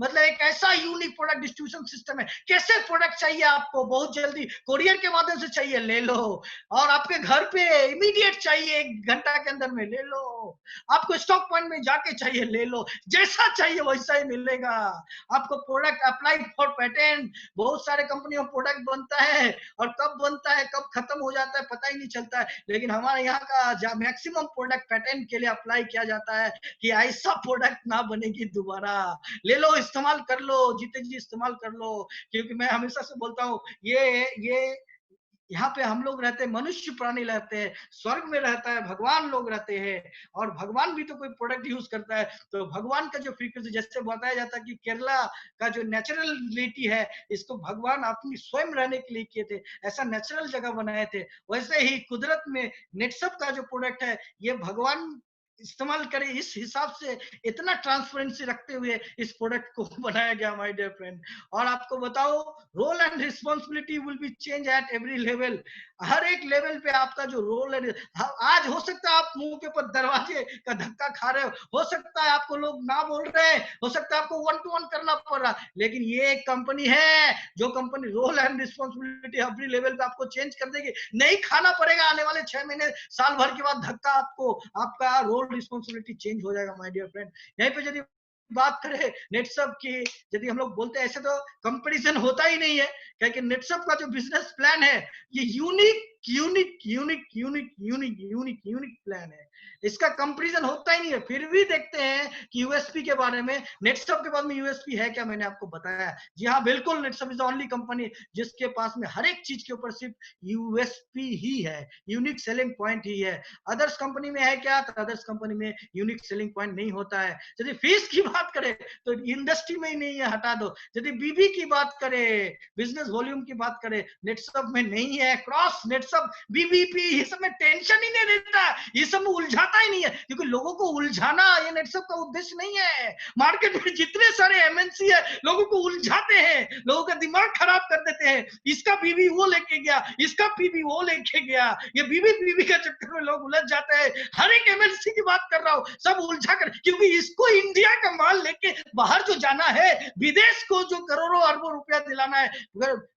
मतलब एक ऐसा यूनिक प्रोडक्ट डिस्ट्रीब्यूशन सिस्टम है, कैसे प्रोडक्ट चाहिए आपको बहुत जल्दी कोरियर के माध्यम से चाहिए ले लो, और आपके घर पे इमीडिएट चाहिए 1 घंटा के अंदर में ले लो, आपको स्टॉक पॉइंट में जाके चाहिए ले लो, जैसा चाहिए वैसा ही मिलेगा। आपको प्रोडक्ट अप्लाई फॉर पेटेंट, बहुत सारे कंपनियों में प्रोडक्ट बनता है और कब बनता है कब खत्म हो जाता है पता ही नहीं चलता है, लेकिन हमारे यहाँ का मैक्सिमम प्रोडक्ट पेटेंट के लिए अप्लाई किया जाता है कि ऐसा प्रोडक्ट ना बनेगी दोबारा, ले लो इस्तेमाल कर लो, जीते जी इस्तेमाल कर लो। क्योंकि मैं हमेशा से बोलता हूँ ये यहाँ पे हम लोग रहते हैं, मनुष्य प्राणी रहते हैं, स्वर्ग में रहता है भगवान लोग रहते हैं, और भगवान भी तो कोई प्रोडक्ट यूज करता है, तो भगवान का जो फ्रीक्वेंसी, जैसे बताया जाता है कि केरला का जो नेचुरलिटी है इसको भगवान अपनी स्वयं रहने के लिए किए थे, ऐसा नेचुरल जगह बनाए थे, वैसे ही कुदरत में नेटसप का जो प्रोडक्ट है ये भगवान इस्तेमाल करे, इस हिसाब से इतना ट्रांसपेरेंसी रखते हुए इस प्रोडक्ट को बनाया गया माय डियर फ्रेंड। और आपको बताओ role and responsibility will be change at every level, हर एक लेवल पे आपका जो रोल है, आज हो सकता है आप मुंह के ऊपर दरवाजे का धक्का खा रहे हो सकता है आपको लोग ना बोल रहे हैं, हो सकता है आपको 1 to 1 करना पड़ रहा, लेकिन ये एक कंपनी है जो company role and responsibility every level पे आपको चेंज कर देगी, नहीं खाना पड़ेगा आने वाले 6 महीने साल भर के बाद धक्का, आपको आपका रोल रिस्पॉन्सिबिलिटी चेंज हो जाएगा माय डियर फ्रेंड। यहीं पे यदि बात करें नेटसप की, यदि हम लोग बोलते हैं ऐसे तो कंपटीशन होता ही नहीं है, क्योंकि नेटसप का जो बिजनेस प्लान है ये unique unique unique unique unique unique unique plan है, इसका कंपैरिजन होता ही नहीं है। फिर भी देखते हैं कि यूएसपी के बारे में, नेटसप के बाद में यूएसपी है क्या, मैंने आपको बताया, जी हाँ बिल्कुल, नेटसप इज ओनली कंपनी जिसके पास में हर एक चीज के ऊपर सिर्फ यूएसपी ही है, यूनिक सेलिंग पॉइंट ही है। अदर्स कंपनी में है क्या, तो अदर्स कंपनी में यूनिक सेलिंग पॉइंट नहीं होता है। यदि फीस की बात करें तो इंडस्ट्री में ही नहीं है, हटा दो। यदि बीबी की बात करें, बिजनेस वॉल्यूम की बात करें, नेटसप में नहीं है, क्रॉस नेटसप बीबीपी ये सब में टेंशन ही नहीं देता, ये सब में उलझाता ही नहीं है, क्योंकि लोगों को उलझाना ये नेटसप का उद्देश्य नहीं है। मार्केट में जितने सारे एमएनसी है लोगों को उलझाते हैं, लोगों का दिमाग खराब कर देते हैं, इसका बीबी वो लेके गया, इसका पीबी वो लेके गया, ये बीबी पीबी का चक्कर में लोग उलझ जाते हैं। हर एक एमएनसी की बात कर रहा हूं, सब उलझा कर, क्योंकि इसको इंडिया का माल लेके बाहर जो जाना है, विदेश को जो करोड़ों अरबों रुपया दिलाना है,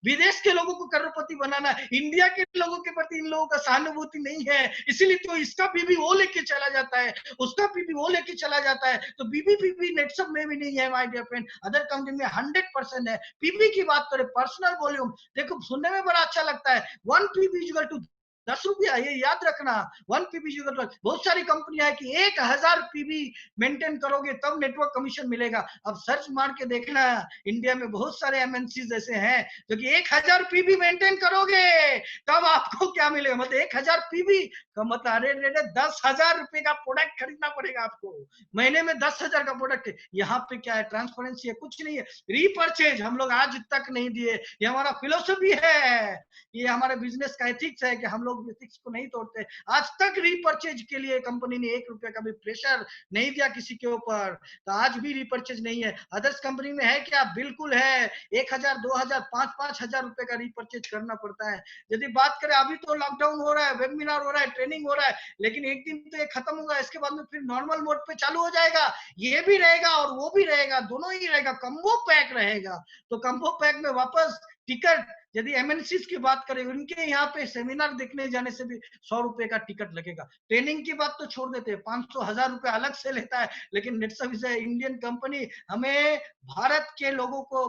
विदेश के लोगों को करोड़पति बनाना है, इंडिया के लोगों के प्रति इन लोगों का सहानुभूति नहीं है, इसीलिए तो इसका बीबी वो लेके चला जाता है, उसका बीबी वो लेके चला जाता है। तो बीबी पीबी नेटसप में भी नहीं है my dear friend, other company में 100% है। पीबी की बात करें, पर्सनल वॉल्यूम, देखो सुनने में बड़ा अच्छा लगता है, 1 पीबी इक्वल टू 10 रुपया, ये याद रखना, 1 पीबी इक्वल टू, बहुत सारी कंपनियां है कि 1000 पीबी मेंटेन करोगे तब नेटवर्क कमीशन मिलेगा। अब सर्च मार के देखना, इंडिया में बहुत सारे एमएनसी ऐसे हैं जो कि 1000 पीबी मेंटेन करोगे तब आपको क्या मिलेगा, मतलब 1000 पीबी का मतलब अरे 10,000 रुपए का प्रोडक्ट खरीदना पड़ेगा आपको, महीने में 10,000 का प्रोडक्ट है। यहाँ पे क्या है, ट्रांसपेरेंसी है, कुछ नहीं है। रीपर्चेज हम लोग आज तक नहीं दिए, ये हमारा फिलोसफी है, ये हमारे बिजनेस का एथिक्स है कि हम लोग एथिक्स को नहीं तोड़ते। आज तक रीपर्चेज के लिए कंपनी ने 1 रुपया का भी प्रेशर नहीं दिया किसी के ऊपर, तो आज भी रीपर्चेज नहीं है। अदर्स कंपनी में है क्या, बिल्कुल है, 1000 2000 5,000 रुपए का रीपर्चेज करना पड़ता है। यदि बात करें, अभी तो लॉकडाउन हो रहा है, वेबिनार हो रहा है, ट्रेनिंग हो रहा है, लेकिन एक दिन तो ये खत्म होगा, इसके बाद में फिर नॉर्मल मोड पे चालू हो जाएगा, ये भी रहेगा और वो भी रहेगा, दोनों ही रहेगा, कम्बो पैक रहेगा। तो कम्बो पैक में वापस टिकट, यदि एमएनसी की बात करें, उनके यहाँ पे सेमिनार देखने जाने से भी 100 रुपए का टिकट लगेगा। ट्रेनिंग की बात तो छोड़ देते हैं, 500 1000 रुपए अलग से लेता है, लेकिन नेटसप इज इंडियन कंपनी, हमें भारत के लोगों को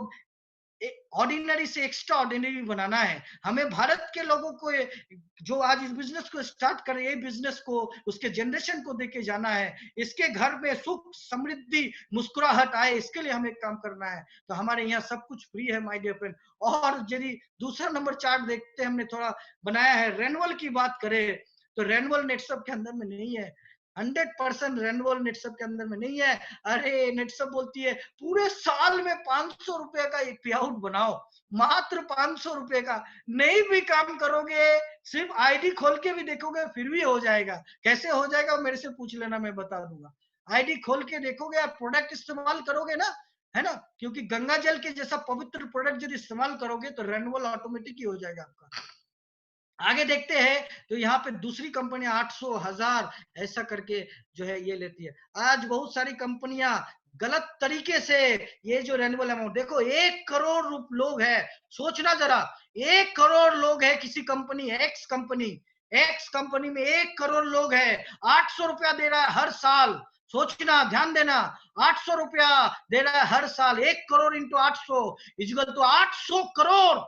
ऑर्डिनरी से एक्स्ट्रा ऑर्डिनरी बनाना है। हमें भारत के लोगों को जो आज इस बिजनेस को स्टार्ट कर रहे हैं, बिजनेस को उसके जनरेशन को देके जाना है, इसके घर में सुख समृद्धि मुस्कुराहट आए, इसके लिए हमें काम करना है। तो हमारे यहाँ सब कुछ फ्री है माय डियर फ्रेंड। और यदि दूसरा नंबर चार्ट देखते हैं, हमने थोड़ा बनाया है, रेनवल की बात करें तो रेनवल नेटसप के अंदर में नहीं है। 100% रेनवल नेटसप के अंदर में नहीं है। अरे नेटसप बोलती है पूरे साल में 500 रुपए का एक पे आउट बनाओ, मात्र 500 रुपए का। नहीं भी काम करोगे, सिर्फ आईडी खोल के भी देखोगे फिर भी हो जाएगा। कैसे हो जाएगा मेरे से पूछ लेना, मैं बता दूंगा। आईडी खोल के देखोगे, आप प्रोडक्ट इस्तेमाल करोगे ना, है ना, क्योंकि गंगा जल के जैसा पवित्र प्रोडक्ट यदि इस्तेमाल करोगे तो रेनवल ऑटोमेटिक ही हो जाएगा आपका। आगे देखते हैं तो यहाँ पे दूसरी कंपनी 800 1000 ऐसा करके जो है ये लेती है। आज बहुत सारी कंपनियां गलत तरीके से ये जो रेन्युअल अमाउंट, देखो 1 करोड़ लोग है, सोचना जरा, 1 करोड़ लोग है किसी कंपनी एक्स कंपनी में 1 करोड़ लोग है, 800 रुपया दे रहा है हर साल। सोचना, ध्यान देना, 800 रुपया दे रहा है हर साल। 1 करोड़ इंटू 800 इजगल तो 800 करोड़,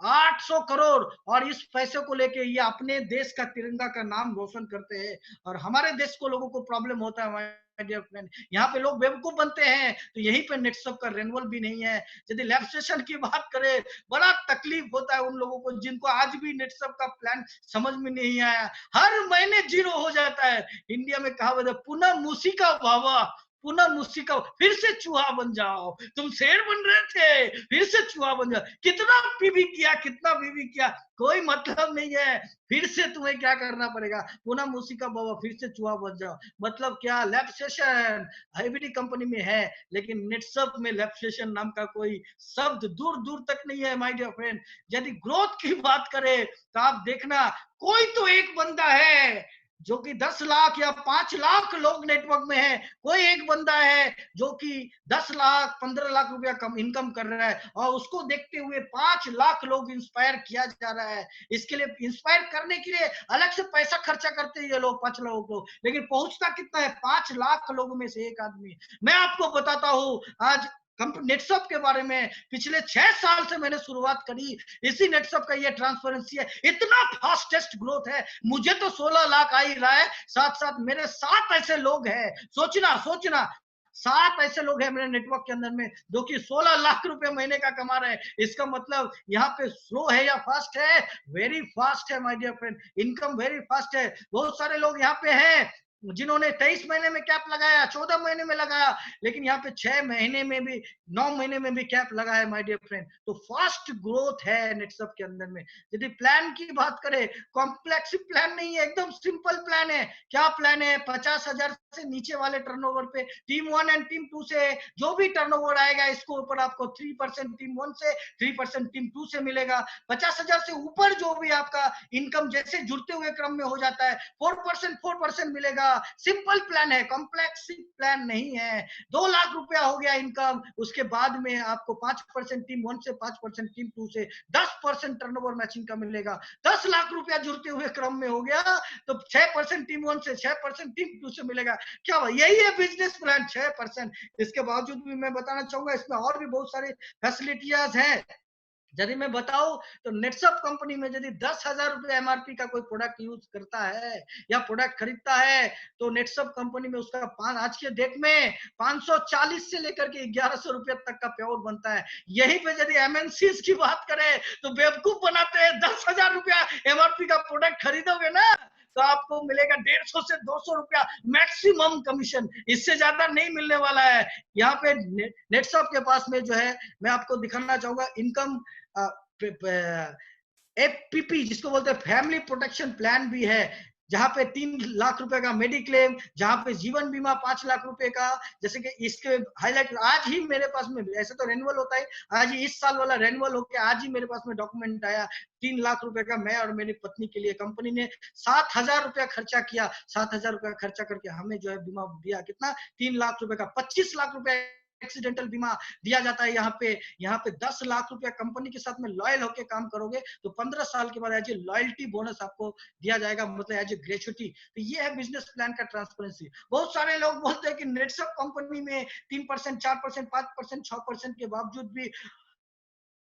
800 करोड़। और इस पैसे को लेके ये अपने देश का तिरंगा का नाम रोशन करते हैं, और हमारे देश को लोगों को प्रॉब्लम होता है माय डियर फ्रेंड। यहाँ पे लोग बेवकूफ बनते हैं। तो यहीं पे नेटसप का रेनवल भी नहीं है। यदि लैब सेशन की बात करें, बड़ा तकलीफ होता है उन लोगों को जिनको आज भी नेटसप का प्लान समझ में नहीं आया। हर महीने जीरो हो जाता है। इंडिया में कहावत है, पुनः मूसिका भावा, पुनः मुसीका, फिर से चूहा बन जाओ। तुम शेर बन रहे थे, फिर से चूहा बन जाओ। कितना बीवी किया, कितना बीवी किया, कोई मतलब नहीं है। फिर से तुम्हें क्या करना पड़ेगा, पुनः मुसीका बाबा, फिर से चूहा बन जाओ। मतलब क्या, लैब सेशन आईबीडी कंपनी में है, लेकिन नेटसप में लैब सेशन नाम का कोई शब्द दूर दूर तक नहीं है माय डियर फ्रेंड। यदि ग्रोथ की बात करें तो आप देखना, कोई तो एक बंदा है जो कि 10 लाख या 5 लाख लोग नेटवर्क में है, कोई एक बंदा है जो कि 10 लाख 15 लाख रुपया कम इनकम कर रहा है, और उसको देखते हुए 5 लाख लोग इंस्पायर किया जा रहा है। इसके लिए इंस्पायर करने के लिए अलग से पैसा खर्चा करते हैं ये लोग, 5 लोगों को, लेकिन पहुंचता कितना है, 5 लाख लोगों में से एक आदमी। मैं आपको बताता हूं आज नेटसप के बारे में, पिछले 6 साल से मैंने शुरुआत करी, इसी नेटसप का ये ट्रांसपेरेंसी है, इतना फास्टेस्ट ग्रोथ है। मुझे तो 16 लाख आ ही रहा है, साथ साथ मेरे 7 ऐसे लोग हैं, सोचना सोचना, 7 ऐसे लोग हैं मेरे नेटवर्क के अंदर में जो कि 16 लाख रुपए महीने का कमा रहे हैं। इसका मतलब यहाँ पे स्लो है या फास्ट है, वेरी फास्ट है my dear friend, income very fast है। बहुत सारे लोग यहाँ पे हैं जिन्होंने 23 महीने में कैप लगाया, 14 महीने में लगाया, लेकिन यहाँ पे 6 महीने में भी, 9 महीने में भी कैप लगा है माय डियर फ्रेंड। तो फास्ट ग्रोथ है नेटसप के अंदर में। यदि प्लान की बात करें, कॉम्प्लेक्स प्लान नहीं है, एकदम सिंपल प्लान है। क्या प्लान है, 50,000 से नीचे वाले टर्नओवर पे टीम 1 एंड टीम 2 से जो भी टर्नओवर आएगा, इसको ऊपर आपको 3% टीम 1 से, 3% टीम 2 से मिलेगा। 50,000 से ऊपर जो भी आपका इनकम जैसे जुड़ते हुए क्रम में हो जाता है, 4% मिलेगा। सिंपल प्लान है, कॉम्प्लेक्स प्लान नहीं है। 2 लाख रुपया हो गया इनकम, उसके बाद में आपको 5% टीम 1 से, 5% टीम 2 से, 10% टर्नओवर मैचिंग का मिलेगा। 10 लाख रुपया जुड़ते हुए क्रम में हो गया तो 6% टीम 1 से, 6% टीम 2 से मिलेगा। क्या यही है बिजनेस प्लान, 6%। इसके बावजूद भी मैं बताना चाहूंगा इसमें और भी बहुत सारी फैसिलिटीज हैं। यदि मैं बताऊं तो नेटसप कंपनी में यदि 10,000 रुपए एमआरपी का कोई प्रोडक्ट यूज करता है या प्रोडक्ट खरीदता है, तो नेटसप कंपनी में उसका आज के डेट में 540 से लेकर के 1100 रुपए तक का पेआउट बनता है। यही पे यदि एमएनसी की बात करें तो बेवकूफ बनाते हैं। 10,000 रुपया एमआरपी का प्रोडक्ट खरीदोगे ना तो आपको मिलेगा 150 से 200 रुपया मैक्सिमम कमीशन, इससे ज्यादा नहीं मिलने वाला है। यहाँ पे नेटसप के पास में जो है, मैं आपको दिखाना चाहूंगा इनकम एफपीपी जिसको बोलते हैं, फैमिली प्रोटेक्शन प्लान भी है, जहां पे 3 लाख रुपए का मेडिक्लेम, जहां पे जीवन बीमा 5 लाख रुपए का। जैसे कि इसके हाईलाइट आज ही मेरे पास में, ऐसे तो रेनुअल होता है, आज ही इस साल वाला रेनुअल होके आज ही मेरे पास में डॉक्यूमेंट आया 3 लाख रुपए का। मैं और मेरी पत्नी के लिए कंपनी ने 7,000 रुपया खर्चा किया, 7,000 रुपया खर्चा करके हमें जो है बीमा दिया कितना, 3 लाख रुपए का। 25 लाख रुपए एक्सीडेंटल बीमा दिया जाता है। यहाँ पे 10 लाख रुपया कंपनी के साथ में लॉयल होकर काम करोगे तो 15 साल के बाद एज ए लॉयल्टी बोनस आपको दिया जाएगा, मतलब एज ए ग्रेचुटी। तो ये है बिजनेस प्लान का ट्रांसपेरेंसी। बहुत सारे लोग बोलते हैं कि नेटसप कंपनी में 3%, 4%, 5%, 6% के बावजूद भी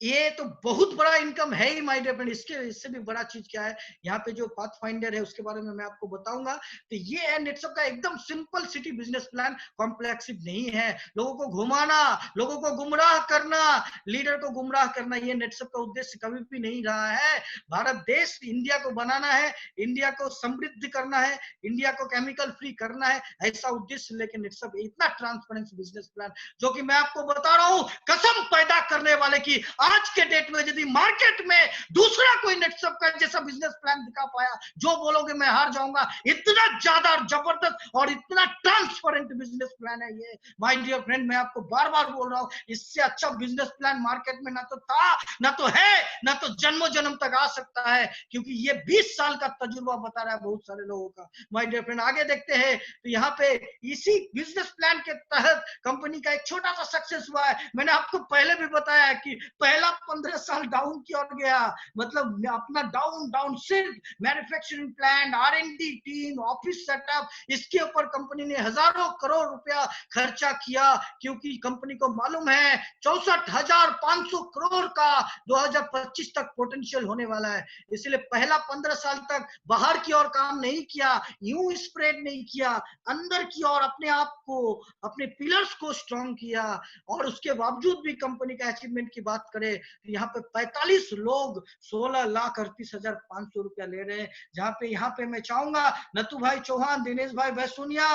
ये तो बहुत बड़ा इनकम है ही माय डियर फ्रेंड। इससे भी बड़ा चीज क्या है, यहाँ पे जो पाथफाइंडर है उसके बारे में मैं आपको बताऊंगा। तो ये है नेटसप का एकदम सिंपल सिटी बिजनेस प्लान, कॉम्प्लेक्सिव नहीं है। लोगों को घुमाना, लोगों को गुमराह करना, लीडर को गुमराह करना, ये नेटसप का उद्देश्य कभी भी नहीं रहा है। भारत देश, इंडिया को बनाना है, इंडिया को समृद्ध करना है, इंडिया को केमिकल फ्री करना है, ऐसा उद्देश्य लेके नेटसप इतना ट्रांसपेरेंट बिजनेस प्लान, जो कि मैं आपको बता रहा हूं कसम पैदा करने वाले की, आज के डेट में यदि मार्केट में दूसरा कोई नेटसप का जैसा बिजनेस प्लान दिखा पाया, जो बोलोगे मैं हार जाऊंगा। इतना ज्यादा जबरदस्त और इतना ट्रांसपेरेंट बिजनेस प्लान है ये माय डियर फ्रेंड। मैं आपको बार बार बोल रहा हूं, इससे अच्छा बिजनेस प्लान मार्केट में ना तो था, ना तो है, ना तो जन्मों जन्म तक आ सकता है, क्योंकि ये 20 साल का तजुर्बा बता रहा है बहुत सारे लोगों का माय डियर फ्रेंड। आगे देखते हैं तो यहाँ पे इसी बिजनेस प्लान के तहत कंपनी का एक छोटा सा सक्सेस हुआ है। मैंने आपको पहले भी बताया है कि पहला 15 साल डाउन की ओर गया, मतलब अपना डाउन डाउन सिर्फ manufacturing plant, R&D team, office setup, इसके ऊपर कंपनी ने हजारों करोड़ रुपया खर्चा किया, क्योंकि कंपनी को मालूम है 64,500 करोड़ का 2025 तक पोटेंशियल होने वाला है। इसलिए पहला 15 साल तक बाहर की ओर काम नहीं किया, यूं स्प्रेड नहीं किया, अंदर की ओर अपने आप को, अपने पिलर्स को स्ट्रॉन्ग किया। और उसके बावजूद भी कंपनी का अचीवमेंट की बात करें तो यहाँ पे 45 लोग 16,38,500 रुपया ले रहे हैं। जहां पे यहाँ पे मैं चाहूंगा नथु भाई चौहान, दिनेश भाई बैसोनिया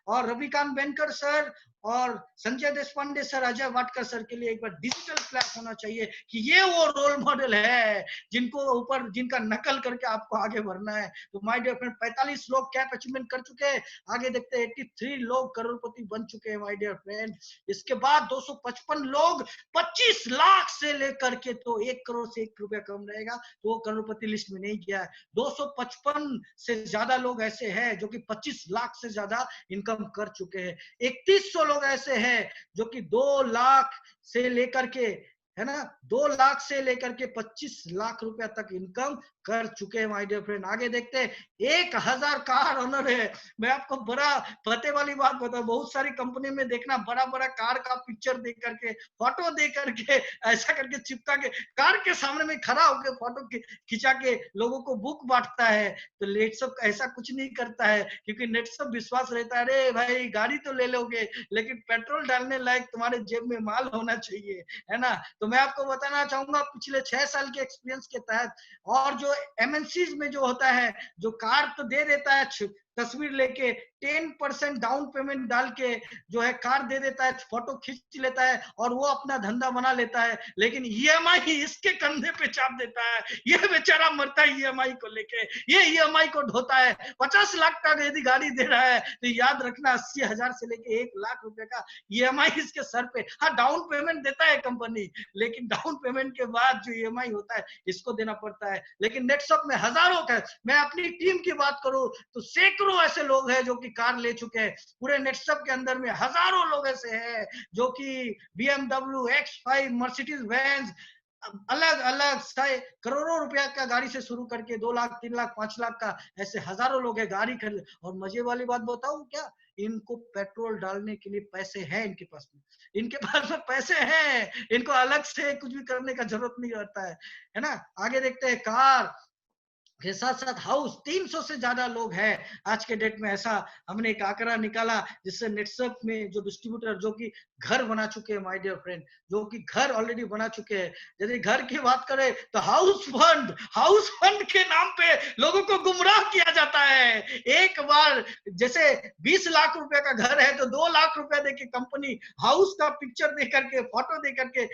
और रविकांत बेनकर सर और संजय देशपांडे सर, अजय वाटकर सर के लिए एक बार डिजिटल क्लास होना चाहिए कि ये वो रोल मॉडल है जिनको ऊपर, जिनका नकल करके आपको आगे बढ़ना है। तो माय डियर फ्रेंड 45 लोग कैप अचीवमेंट कर चुके हैं। आगे देखते हैं 83 लोग करोड़पति बन चुके हैं माय डियर फ्रेंड। इसके बाद 255 लोग 25 लाख से लेकर के, तो 1 करोड़ से 1 रुपया कम रहेगा तो वो करोड़पति लिस्ट में नहीं गया है। 255 से ज्यादा लोग ऐसे हैं जो कि 25 लाख से ज्यादा इनकम कर चुके हैं। 3100 लोग ऐसे हैं जो कि 2 लाख से लेकर के, है ना, 2 लाख से लेकर के 25 लाख रुपया तक इनकम कर चुके हैं माय डियर फ्रेंड। आगे देखते हैं 1000 कार ओनर है। मैं आपको बड़ा पते वाली बात बताऊं, बहुत सारी कंपनी में देखना बड़ा बड़ा कार का पिक्चर दे करके, फोटो दे करके, ऐसा करके चिपका के कार के सामने में खड़ा होकर फोटो खिंचा के लोगों को बुक बांटता है। तो नेटसप ऐसा कुछ नहीं करता है, क्योंकि नेटसप विश्वास रहता है, अरे भाई गाड़ी तो ले लोगे लेकिन पेट्रोल डालने लायक तुम्हारे जेब में माल होना चाहिए, है ना। तो मैं आपको बताना चाहूंगा पिछले 6 साल के एक्सपीरियंस के तहत, और जो एमएनसीज में जो होता है, जो कार तो दे देता है तस्वीर लेके, 10% डाउन पेमेंट डाल के जो है कार दे देता है, फोटो खींच लेता है और वो अपना धंधा बना लेता है, लेकिन ईएमआई इसके कंधे पे चाप देता है। ये बेचारा मरता है ईएमआई को लेके, ये ईएमआई को ढोता है। 50 लाख का यदि गाड़ी दे रहा है तो याद रखना 80,000 से लेके 1 लाख रुपए का ईएमआई इसके सर पे। हाँ, डाउन पेमेंट देता है कंपनी, लेकिन डाउन पेमेंट के बाद जो ईएमआई होता है इसको देना पड़ता है। लेकिन नेटसप में हजारों का, मैं अपनी टीम की बात करूं तो सैकड़ों ऐसे लोग हैं जो कि कार ले चुके हैं। पूरे नेटसप के अंदर में हजारों लोग ऐसे हैं जो कि BMW X5, मर्सिडीज बेंज, अलग अलग करोड़ों रुपया का गाड़ी से शुरू करके 2 लाख, 3 लाख, 5 लाख का, ऐसे हजारों लोग हैं गाड़ी खरीद। और मजे वाली बात बताऊं क्या, इनको पेट्रोल डालने के लिए पैसे हैं इनके पास में, इनके पास में पैसे हैं, इनको अलग से कुछ भी करने का जरूरत नहीं रहता है ना। आगे देखते हैं कार के साथ साथ हाउस, 300 से ज्यादा लोग हैं आज के डेट में। ऐसा हमने एक आंकड़ा निकाला जिससे नेटसप में जो डिस्ट्रीब्यूटर जो कि घर बना चुके हैं माय डियर फ्रेंड, जो कि घर ऑलरेडी बना चुके हैं। यदि घर की बात करें तो हाउस फंड के नाम पे लोगों को गुमराह किया जाता है। एक बार जैसे 20 लाख रुपए का घर है तो 2 लाख रुपया देके कंपनी हाउस का पिक्चर दे करके, फोटो दे करके,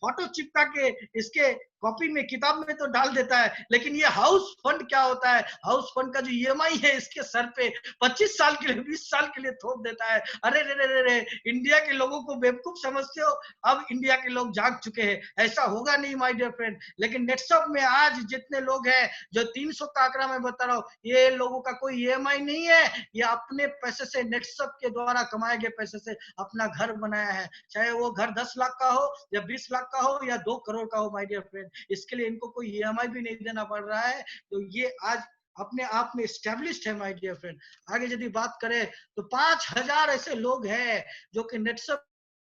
फोटो चिपका के इसके कॉपी में, किताब में तो डाल देता है। लेकिन ये हाउस फंड क्या होता है, हाउस फंड का जो ईएमआई है इसके सर पे 25 साल के लिए, 20 साल के लिए थोप देता है। अरे रे रे रे, इंडिया के लोगों को बेवकूफ समझते हो, अब इंडिया के लोग जाग चुके हैं, ऐसा होगा नहीं माय डियर फ्रेंड। लेकिन नेटसप में आज जितने लोग हैं, जो 300 का आंकड़ा मैं बता रहा हूँ, ये लोगों का कोई ईएमआई नहीं है, ये अपने पैसे से, नेटसप के द्वारा कमाए गए पैसे से अपना घर बनाया है। चाहे वो घर 10 लाख का हो या 20 लाख का हो या 2 करोड़ का हो माय डियर फ्रेंड, इसके लिए इनको कोई ईएमआई भी नहीं देना पड़ रहा है। तो ये आज अपने आप में एस्टेब्लिश्ड है माय डियर फ्रेंड। आगे यदि बात करें तो 5000 ऐसे लोग हैं जो कि नेटसप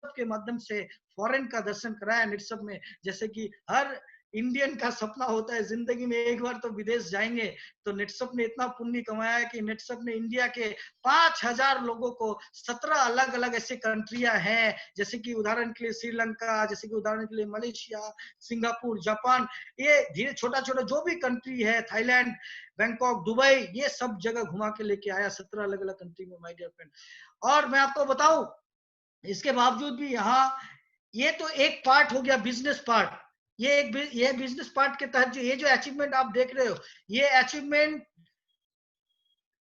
के माध्यम से फॉरेन का दर्शन कराया नेटसप में। जैसे कि हर इंडियन का सपना होता है जिंदगी में एक बार तो विदेश जाएंगे, तो नेटसप ने इतना पुण्य कमाया है कि नेटसप ने इंडिया के 5000 लोगों को 17 अलग अलग ऐसे कंट्रियां हैं, जैसे कि उदाहरण के लिए श्रीलंका, जैसे कि उदाहरण के लिए मलेशिया, सिंगापुर, जापान, ये धीरे छोटा छोटा जो भी कंट्री है, थाईलैंड, बैंकॉक, दुबई, ये सब जगह घुमा के लेके आया 17 अलग अलग कंट्री में माय डियर फ्रेंड। और मैं आपको बताऊं, इसके बावजूद भी यहाँ, ये तो एक पार्ट हो गया बिजनेस पार्ट, ये बिजनेस पार्ट के तहत जो ये जो अचीवमेंट आप देख रहे हो, ये अचीवमेंट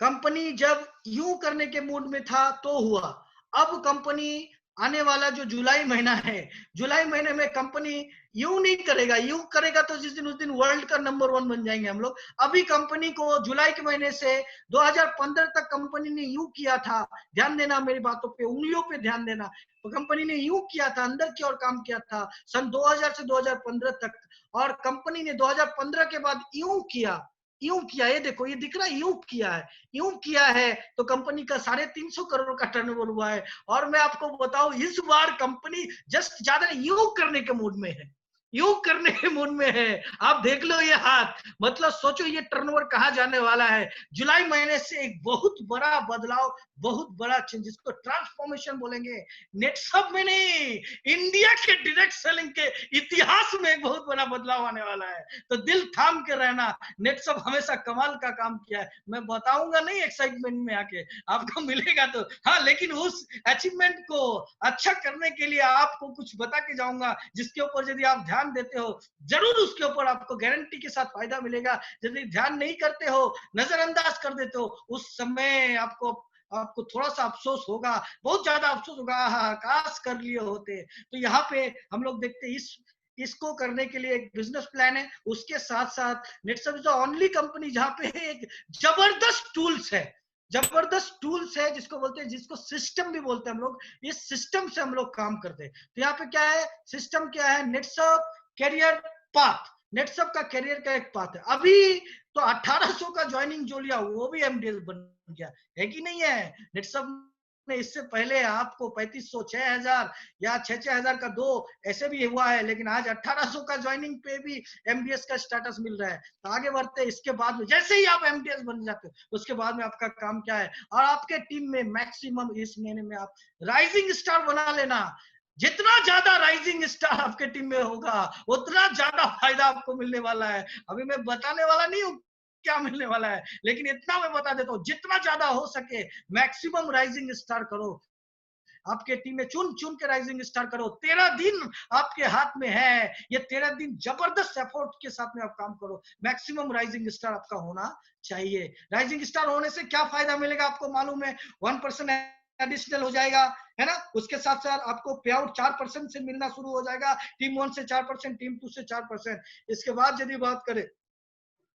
कंपनी जब यूं करने के मूड में था तो हुआ। अब कंपनी आने वाला जो जुलाई महीना है, जुलाई महीने में कंपनी यूं नहीं करेगा, यूं करेगा तो जिस दिन उस दिन वर्ल्ड का नंबर 1 बन जाएंगे हम लोग। अभी कंपनी को जुलाई के महीने से 2015 तक कंपनी ने यूं किया था, ध्यान देना मेरी बातों पे, उंगलियों पे ध्यान देना, तो कंपनी ने यूं किया था, अंदर की ओर काम किया था सन 2000 से 2015 तक, और कंपनी ने 2015 के बाद यूं किया, यूं किया, ये देखो ये दिख रहा है, यूं किया है, यूं किया है, तो कंपनी का 350 करोड़ का टर्नओवर हुआ है। और मैं आपको बताऊं, इस बार कंपनी जस्ट ज्यादा यूं करने के मूड में है, यूं करने के मूड में है। आप देख लो ये हाथ, मतलब सोचो ये टर्नओवर कहां जाने वाला है। जुलाई महीने से एक बहुत बड़ा बदलाव, बहुत बड़ा चेंज, जिसको ट्रांसफॉर्मेशन बोलेंगे, नेटसप में नहीं, इंडिया के डायरेक्ट सेलिंग के इतिहास में एक बहुत बड़ा बदलाव आने वाला है। तो दिल थाम के रहना, नेटसप हमेशा कमाल का काम किया है, मैं बताऊंगा नहीं एक्साइटमेंट में आके, आपको मिलेगा तो हाँ, लेकिन उस अचीवमेंट को अच्छा करने के लिए आपको कुछ बता के जाऊंगा, जिसके ऊपर यदि आप ध्यान देते हो, जरूर उसके ऊपर आपको गारंटी के साथ फायदा मिलेगा। यदि ध्यान नहीं करते हो, नजरअंदाज कर देते हो, उस समय आपको थोड़ा सा अफसोस होगा, बहुत ज्यादा अफसोस होगा, काश कर लिए होते। तो यहाँ पे हम लोग देखते हैं, इसको करने के लिए एक बिजनेस प्लान है, उसके साथ साथ नेटसप इज द ओनली कंपनी जहां पे एक जबरदस्त टूल्स है, जबरदस्त टूल्स है, जिसको बोलते हैं, जिसको सिस्टम भी बोलते हैं हम लोग, इस सिस्टम से हम लोग काम करते हैं। तो यहाँ पे क्या है, सिस्टम क्या है, नेटसप कैरियर पाथ, नेटसप का कैरियर का एक पाथ है। अभी तो 1800 का ज्वाइनिंग जो लिया वो भी एमडीएस बन गया है कि नहीं है। नेटसप ने इससे पहले आपको 3500, 6000 या 6000 का 2 ऐसे भी हुआ है, लेकिन आज 1800 का ज्वाइनिंग पे भी एमडीएस का स्टेटस मिल रहा है। तो आगे बढ़ते हैं, इसके बाद में जैसे ही आप एमडीएस बन जाते हो, उसके बाद में आपका काम क्या है, और आपके टीम में मैक्सिमम इस महीने में आप राइजिंग स्टार बना लेना। जितना ज्यादा राइजिंग स्टार आपके टीम में होगा, उतना ज्यादा फायदा आपको मिलने वाला है। अभी मैं बताने वाला नहीं हूँ क्या मिलने वाला है, लेकिन इतना मैं बता देता हूँ, जितना ज्यादा हो सके मैक्सिमम राइजिंग स्टार करो, आपके टीम में चुन चुन के राइजिंग स्टार करो। 13 दिन आपके हाथ में है, ये 13 दिन जबरदस्त एफर्ट के साथ में आप काम करो, मैक्सिमम राइजिंग स्टार आपका होना चाहिए। राइजिंग स्टार होने से क्या फायदा मिलेगा आपको मालूम है, 1% एडिशनल हो जाएगा, है ना। उसके साथ साथ आपको पे आउट 4% से मिलना शुरू हो जाएगा, टीम 1 से 4%, टीम 2 से 4%। इसके बाद यदि बात करें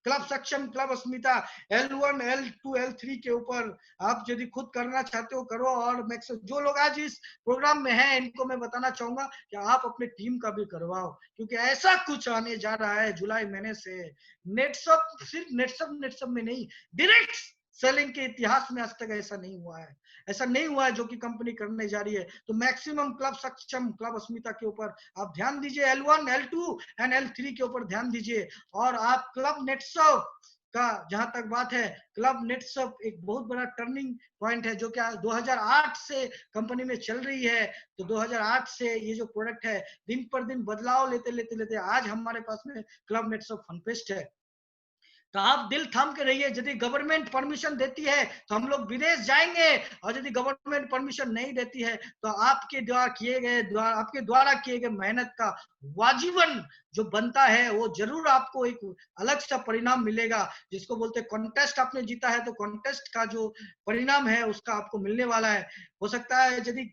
क्लब सक्षम, क्लब अस्मिता, L1, L2, L3 के ऊपर आप यदि खुद करना चाहते हो करो। और जो लोग आज इस प्रोग्राम में हैं, इनको मैं बताना चाहूंगा कि आप अपने टीम का भी करवाओ, क्योंकि ऐसा कुछ आने जा रहा है जुलाई महीने से। नेटसप सिर्फ नेटसप में नहीं, डायरेक्ट सेलिंग के इतिहास में आज तक ऐसा नहीं हुआ है, ऐसा नहीं हुआ है जो कि कंपनी करने जा रही है। तो मैक्सिमम क्लब सक्षम, क्लब अस्मिता के ऊपर आप ध्यान दीजिए, L1, L2 एंड L3 के ऊपर ध्यान दीजिए। और आप क्लब नेटसप का जहां तक बात है, क्लब नेटसप एक बहुत बड़ा टर्निंग पॉइंट है, जो कि 2008 से कंपनी में चल रही है। तो 2008 से ये जो प्रोडक्ट है, दिन पर दिन बदलाव लेते लेते लेते आज हमारे पास में क्लब नेटसप फनफेस्ट है। तो आप दिल थाम के रहिए, यदि गवर्नमेंट परमिशन देती है तो हम लोग विदेश जाएंगे, और यदि गवर्नमेंट परमिशन नहीं देती है तो आपके द्वारा किए गए मेहनत का वाजिबन जो बनता है, वो जरूर आपको एक अलग सा परिणाम मिलेगा, जिसको बोलते हैं कॉन्टेस्ट आपने जीता है, तो कॉन्टेस्ट का जो परिणाम है उसका आपको मिलने वाला है। हो सकता है यदि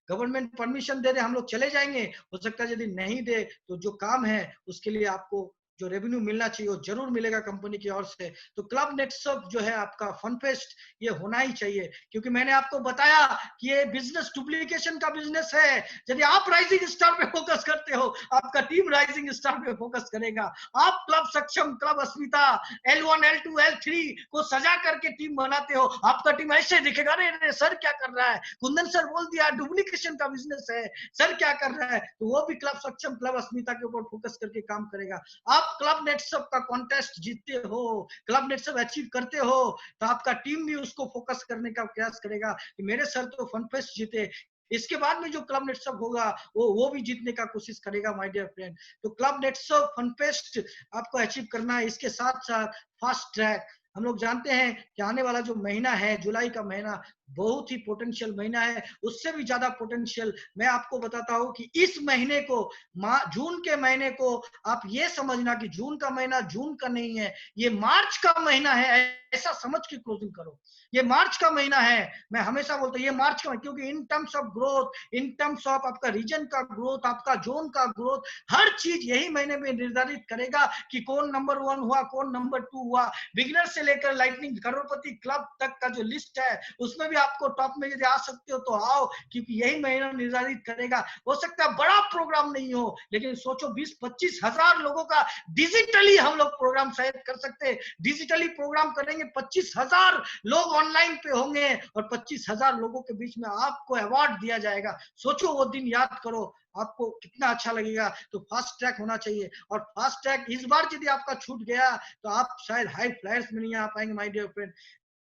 गवर्नमेंट परमिशन दे दे हम लोग चले जाएंगे, हो सकता है यदि नहीं दे तो जो काम है उसके लिए आपको जो रेवेन्यू मिलना चाहिए वो जरूर मिलेगा कंपनी की ओर से। तो क्लब नेटसप जो है आपका फनफेस्ट ये होना ही चाहिए, क्योंकि मैंने आपको बताया कि ये बिजनेस डुप्लीकेशन का बिजनेस है। यदि आप राइजिंग स्टार पे फोकस करते हो, आपका टीम राइजिंग स्टार पे फोकस करेगा। आप क्लब सक्षम, क्लब अस्मिता, L1, L2, L3 को सजा करके टीम बनाते हो, आपका टीम ऐसे दिखेगा, अरे सर क्या कर रहा है, कुंदन सर बोल दिया डुप्लीकेशन का बिजनेस है, सर क्या कर रहा है। तो वो भी क्लब सक्षम, क्लब अस्मिता के ऊपर फोकस करके काम करेगा। आप क्लब नेटसप का कॉन्टेस्ट जीतते हो, क्लब नेटसप अचीव करते हो, तो आपका टीम भी उसको फोकस करने का प्रयास करेगा कि मेरे सर तो फनफेस्ट जीते, इसके बाद में जो क्लब नेटसप होगा वो भी जीतने का कोशिश करेगा माय डियर फ्रेंड। तो क्लब नेटसप फनफेस्ट आपको अचीव करना है। इसके साथ साथ फास्ट ट्रैक, हम लोग जानते हैं कि आने वाला जो महीना है, जुलाई का महीना, बहुत ही पोटेंशियल महीना है। उससे भी ज्यादा पोटेंशियल मैं आपको बताता हूं कि इस महीने को, जून के महीने को आप ये समझना कि जून का महीना जून का नहीं है, ये मार्च का महीना है, ऐसा समझ के क्लोजिंग करो। ये मार्च का महीना है, मैं हमेशा बोलता हूँ ये मार्च का, क्योंकि in terms of growth, in terms of आपका रीजन का ग्रोथ, आपका जोन का ग्रोथ, हर चीज यही महीने में निर्धारित करेगा कि कौन नंबर 1 हुआ, कौन नंबर 2 हुआ। बिगिनर से लेकर लाइटनिंग करोड़पति क्लब तक का जो लिस्ट है, उसमें भी आपको टॉप में यदि आ सकते हो तो आओ, क्योंकि यही महीना निर्धारित करेगा। हो सकता है बड़ा प्रोग्राम नहीं हो, लेकिन सोचो 20-25 हजार लोगों का डिजिटली हम लोग प्रोग्राम शायद कर सकते हैं। डिजिटली प्रोग्राम करेंगे, 25 हजार लोग ऑनलाइन पे होंगे और 25 हजार लोगों के बीच में आपको अवार्ड दिया जाएगा। सोचो वो दिन याद करो, आपको कितना अच्छा लगेगा। तो फास्ट ट्रैक होना चाहिए, और फास्ट ट्रैक इस बार यदि आपका छूट गया तो आप शायद हाई फ्लायर्स में नहीं आ पाएंगे माय डियर फ्रेंड।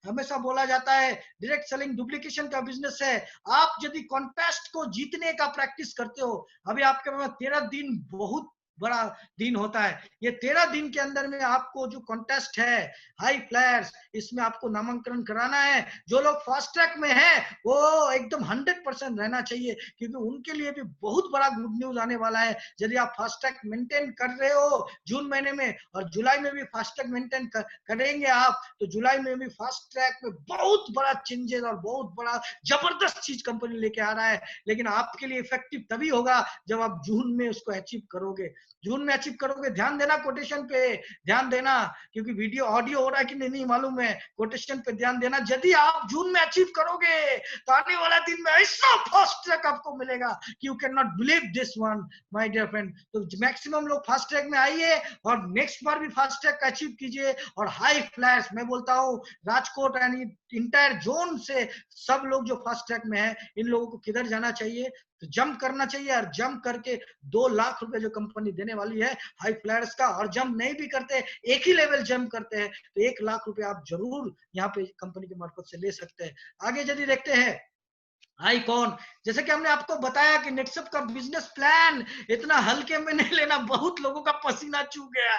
हमेशा बोला जाता है डायरेक्ट सेलिंग डुप्लीकेशन का बिजनेस है। आप यदि कॉन्टेस्ट को जीतने का प्रैक्टिस करते हो, अभी आपके पास 13 दिन बहुत बड़ा दिन होता है। ये 13 दिन के अंदर में आपको जो कॉन्टेस्ट है हाई फ्लायर्स, इसमें आपको नामांकन कराना है। जो लोग फास्ट ट्रैक में है वो एकदम 100% रहना चाहिए, क्योंकि उनके लिए भी बहुत बड़ा गुड न्यूज आने वाला है। यदि आप फास्ट ट्रैक मेंटेन कर रहे हो जून महीने में, और जुलाई में भी फास्ट ट्रैक मेंटेन करेंगे आप, तो जुलाई में भी फास्ट ट्रैक में बहुत बड़ा चेंजेस और बहुत बड़ा जबरदस्त चीज कंपनी लेके आ रहा है। लेकिन आपके लिए इफेक्टिव तभी होगा जब आप जून में उसको अचीव करोगे। जून में अचीव करोगे, ध्यान देना कोटेशन पे, ध्यान देना, क्योंकि वीडियो ऑडियो हो रहा है कि नहीं मालूम है, कोटेशन पे ध्यान देना। यदि आप जून में अचीव करोगे तो आने वाला दिन में ऐसा फास्ट ट्रैक आपको मिलेगा कि you can not believe this one my dear friend. तो मैक्सिमम लोग फास्ट ट्रैक में आइए और नेक्स्ट बार भी फास्ट ट्रैक अचीव कीजिए। और हाई फ्लैश, मैं बोलता हूँ राजकोट यानी इंटायर जोन से सब लोग जो फास्ट ट्रैक में है, इन लोगों को किधर जाना चाहिए, तो जंप करना चाहिए। और जंप करके 2 लाख रुपए जो कंपनी देने वाली है हाई फ्लायर्स का, और जंप नहीं भी करते, एक ही लेवल जंप करते हैं, तो 1 लाख रुपए आप जरूर यहाँ पे कंपनी के मार्फत से ले सकते हैं। आगे यदि देखते हैं आईकॉन, जैसे कि हमने आपको बताया कि नेटसप का बिजनेस प्लान इतना हल्के में नहीं लेना। बहुत लोगों का पसीना चूक गया,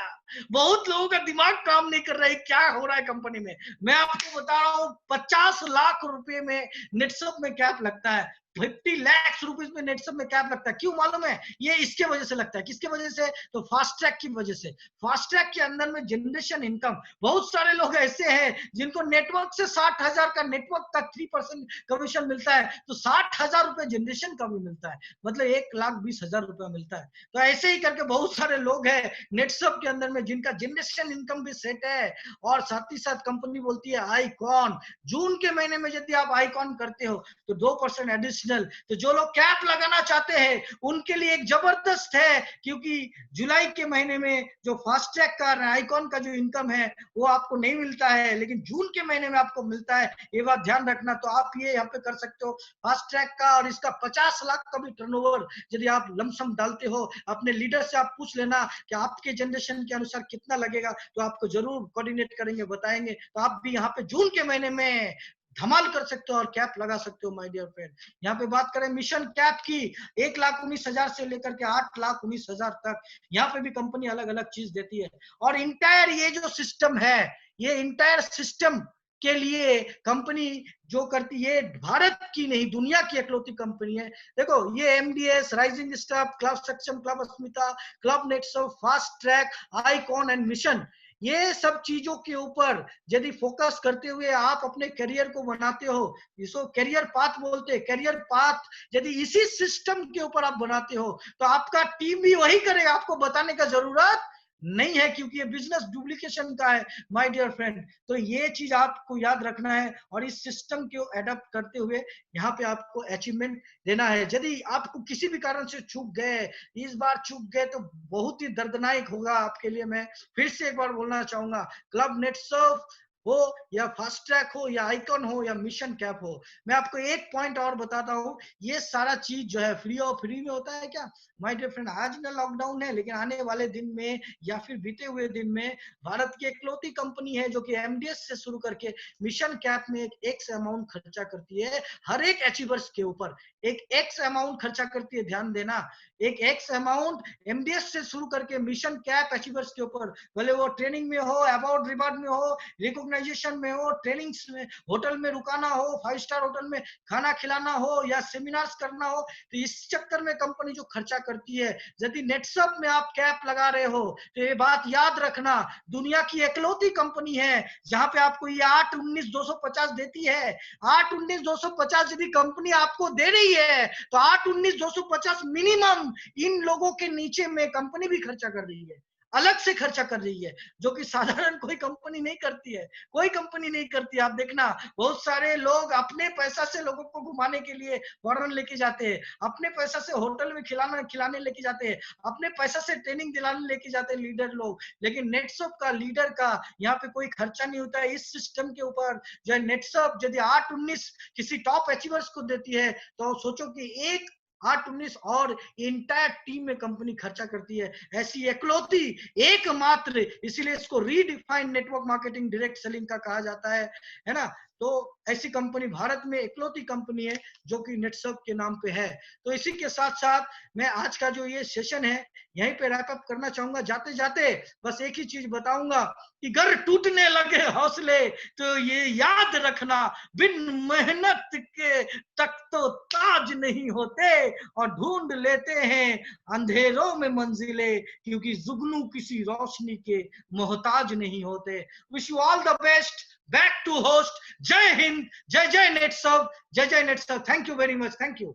बहुत लोगों का दिमाग काम नहीं कर रहा है, क्या हो रहा है कंपनी में। मैं आपको बता रहा हूँ 50 लाख रुपए में नेटसप में कैप लगता है, 50 लाख रुपीज में नेटसप में कैप लगता है। क्यों मालूम है? ये इसके वजह से लगता है। किसके वजह से? तो फास्ट ट्रैक की वजह से। फास्ट ट्रैक के अंदर में जनरेशन इनकम, बहुत सारे लोग ऐसे हैं जिनको नेटवर्क से 60,000 का, नेटवर्क का 3% कमीशन मिलता है, तो 60,000 रुपए जनरेशन का भी मिलता है, मतलब 1,20,000 रुपया मिलता है। तो ऐसे ही करके बहुत सारे लोग हैं नेटसप के अंदर में जिनका जनरेशन इनकम भी सेट है। और साथ ही साथ कंपनी बोलती है आईकॉन, जून के महीने में यदि आप आईकॉन करते हो तो 2% एडिशनल। तो जो लोग कैप लगाना चाहते हैं उनके लिए एक जबरदस्त है, क्योंकि जुलाई के महीने में जो फास्ट ट्रैक का आईकॉन का जो इनकम है वो आपको नहीं मिलता है, लेकिन जून के महीने में आपको मिलता है। ये बात ध्यान रखना। तो आप ये यहाँ पे कर सकते हो फास्ट ट्रैक का, और इसका 50 लाख का भी टर्नओवर यदि आप लमसम डालते हो, अपने लीडर से आप पूछ लेना कि आपके जनरेशन के अनुसार कितना लगेगा, तो आपको जरूर कोऑर्डिनेट करेंगे, बताएंगे। तो आप भी यहाँ पे जून के महीने में धमाल कर सकते हो और कैप लगा सकते हो माय डियर फ्रेंड। यहाँ पे बात करें मिशन कैप की, 1,19,000 से लेकर के 8,19,000 तक, यहाँ पे भी कंपनी अलग अलग चीज देती है। और इंटायर ये जो सिस्टम है, ये इंटायर सिस्टम के लिए कंपनी जो करती है, भारत की नहीं दुनिया की इकलौती कंपनी है। देखो ये MDS, rising star, club Saksham, club Asmita, club Netsurf, fast track, icon and mission, ये सब चीजों के ऊपर यदि फोकस करते हुए आप अपने करियर को बनाते हो, इसको करियर पाथ बोलते हैं। करियर पाथ यदि इसी सिस्टम के ऊपर आप बनाते हो तो आपका टीम भी वही करेगा, आपको बताने का जरूरत नहीं है, क्योंकि ये बिजनेस डुप्लीकेशन का है माय डियर फ्रेंड। तो ये चीज आपको याद रखना है और इस सिस्टम को एडॉप्ट करते हुए यहाँ पे आपको अचीवमेंट देना है। यदि आपको किसी भी कारण से चूक गए, इस बार चूक गए, तो बहुत ही दर्दनाक होगा आपके लिए। मैं फिर से एक बार बोलना चाहूंगा, क्लब नेटसर्फ हो या फास्ट ट्रैक हो या आइकॉन हो या मिशन कैप हो, मैं आपको एक पॉइंट और बताता हूँ, ये सारा चीज जो है फ्री में होता है क्या माय डियर फ्रेंड? आज ना लॉकडाउन है, लेकिन आने वाले दिन में या फिर बीते हुए दिन में भारत की इकलौती कंपनी है जो कि एमडीएस से शुरू करके मिशन कैप में एक एक्स अमाउंट खर्चा करती है हर एक अचीवर्स के ऊपर। एक एक्स अमाउंट खर्चा करती है, ध्यान देना, एक एक्स अमाउंट एमडीएस से शुरू करके मिशन कैप अचीवर्स के ऊपर, भले वो ट्रेनिंग में हो, अबाउट रिवार्ड में हो, रिकॉग्नाइजेशन में हो, ट्रेनिंग्स में, होटल में रुकाना हो, 5 स्टार होटल में खाना खिलाना हो या सेमिनार्स करना हो, तो इस चक्कर में कंपनी जो खर्चा करती है। यदि नेटसप में आप कैप लगा रहे हो तो ये बात याद रखना, दुनिया की इकलौती कंपनी है जहां पे आपको ये 8-19-250 देती है। 8-19-250 यदि कंपनी आपको दे रही है तो 8-19-250 मिनिमम इन लोगों के नीचे में कंपनी भी खर्चा कर रही है, अलग से खर्चा कर रही है, जो कि साधारण कोई कंपनी नहीं करती है। कोई कंपनी नहीं करती। आप देखना, बहुत सारे लोग अपने पैसा से लोगों को घुमाने के लिए फॉरेन लेके जाते हैं, अपने पैसा से होटल में खिलाने लेके जाते हैं, अपने पैसा से ट्रेनिंग दिलाने लेके जाते हैं लीडर लोग। लेकिन नेटसप का लीडर का यहाँ पे कोई खर्चा नहीं होता है इस सिस्टम के ऊपर। जो है नेटसप यदि 8-19 किसी टॉप अचीवर्स को देती है, तो सोचो कि एक 8-19 और इंटायर टीम में कंपनी खर्चा करती है। ऐसी इकलौती, एकमात्र, इसीलिए इसको redefined network marketing direct selling का कहा जाता है ना। तो ऐसी कंपनी भारत में इकलौती कंपनी है जो कि नेटसप के नाम पे है। तो इसी के साथ साथ मैं आज का जो ये सेशन है यहीं पे रैप अप करना चाहूंगा। जाते जाते बस एक ही चीज बताऊंगा कि घर टूटने लगे हौसले तो ये याद रखना, बिन मेहनत के तक तो ताज नहीं होते, और ढूंढ लेते हैं अंधेरों में मंजिले, क्योंकि जुगनू किसी रोशनी के मोहताज नहीं होते। Wish you all the best. Back to host. जय हिंद, जय जय नेटसर्व, जय जय Netsurf. Thank you very much, thank you.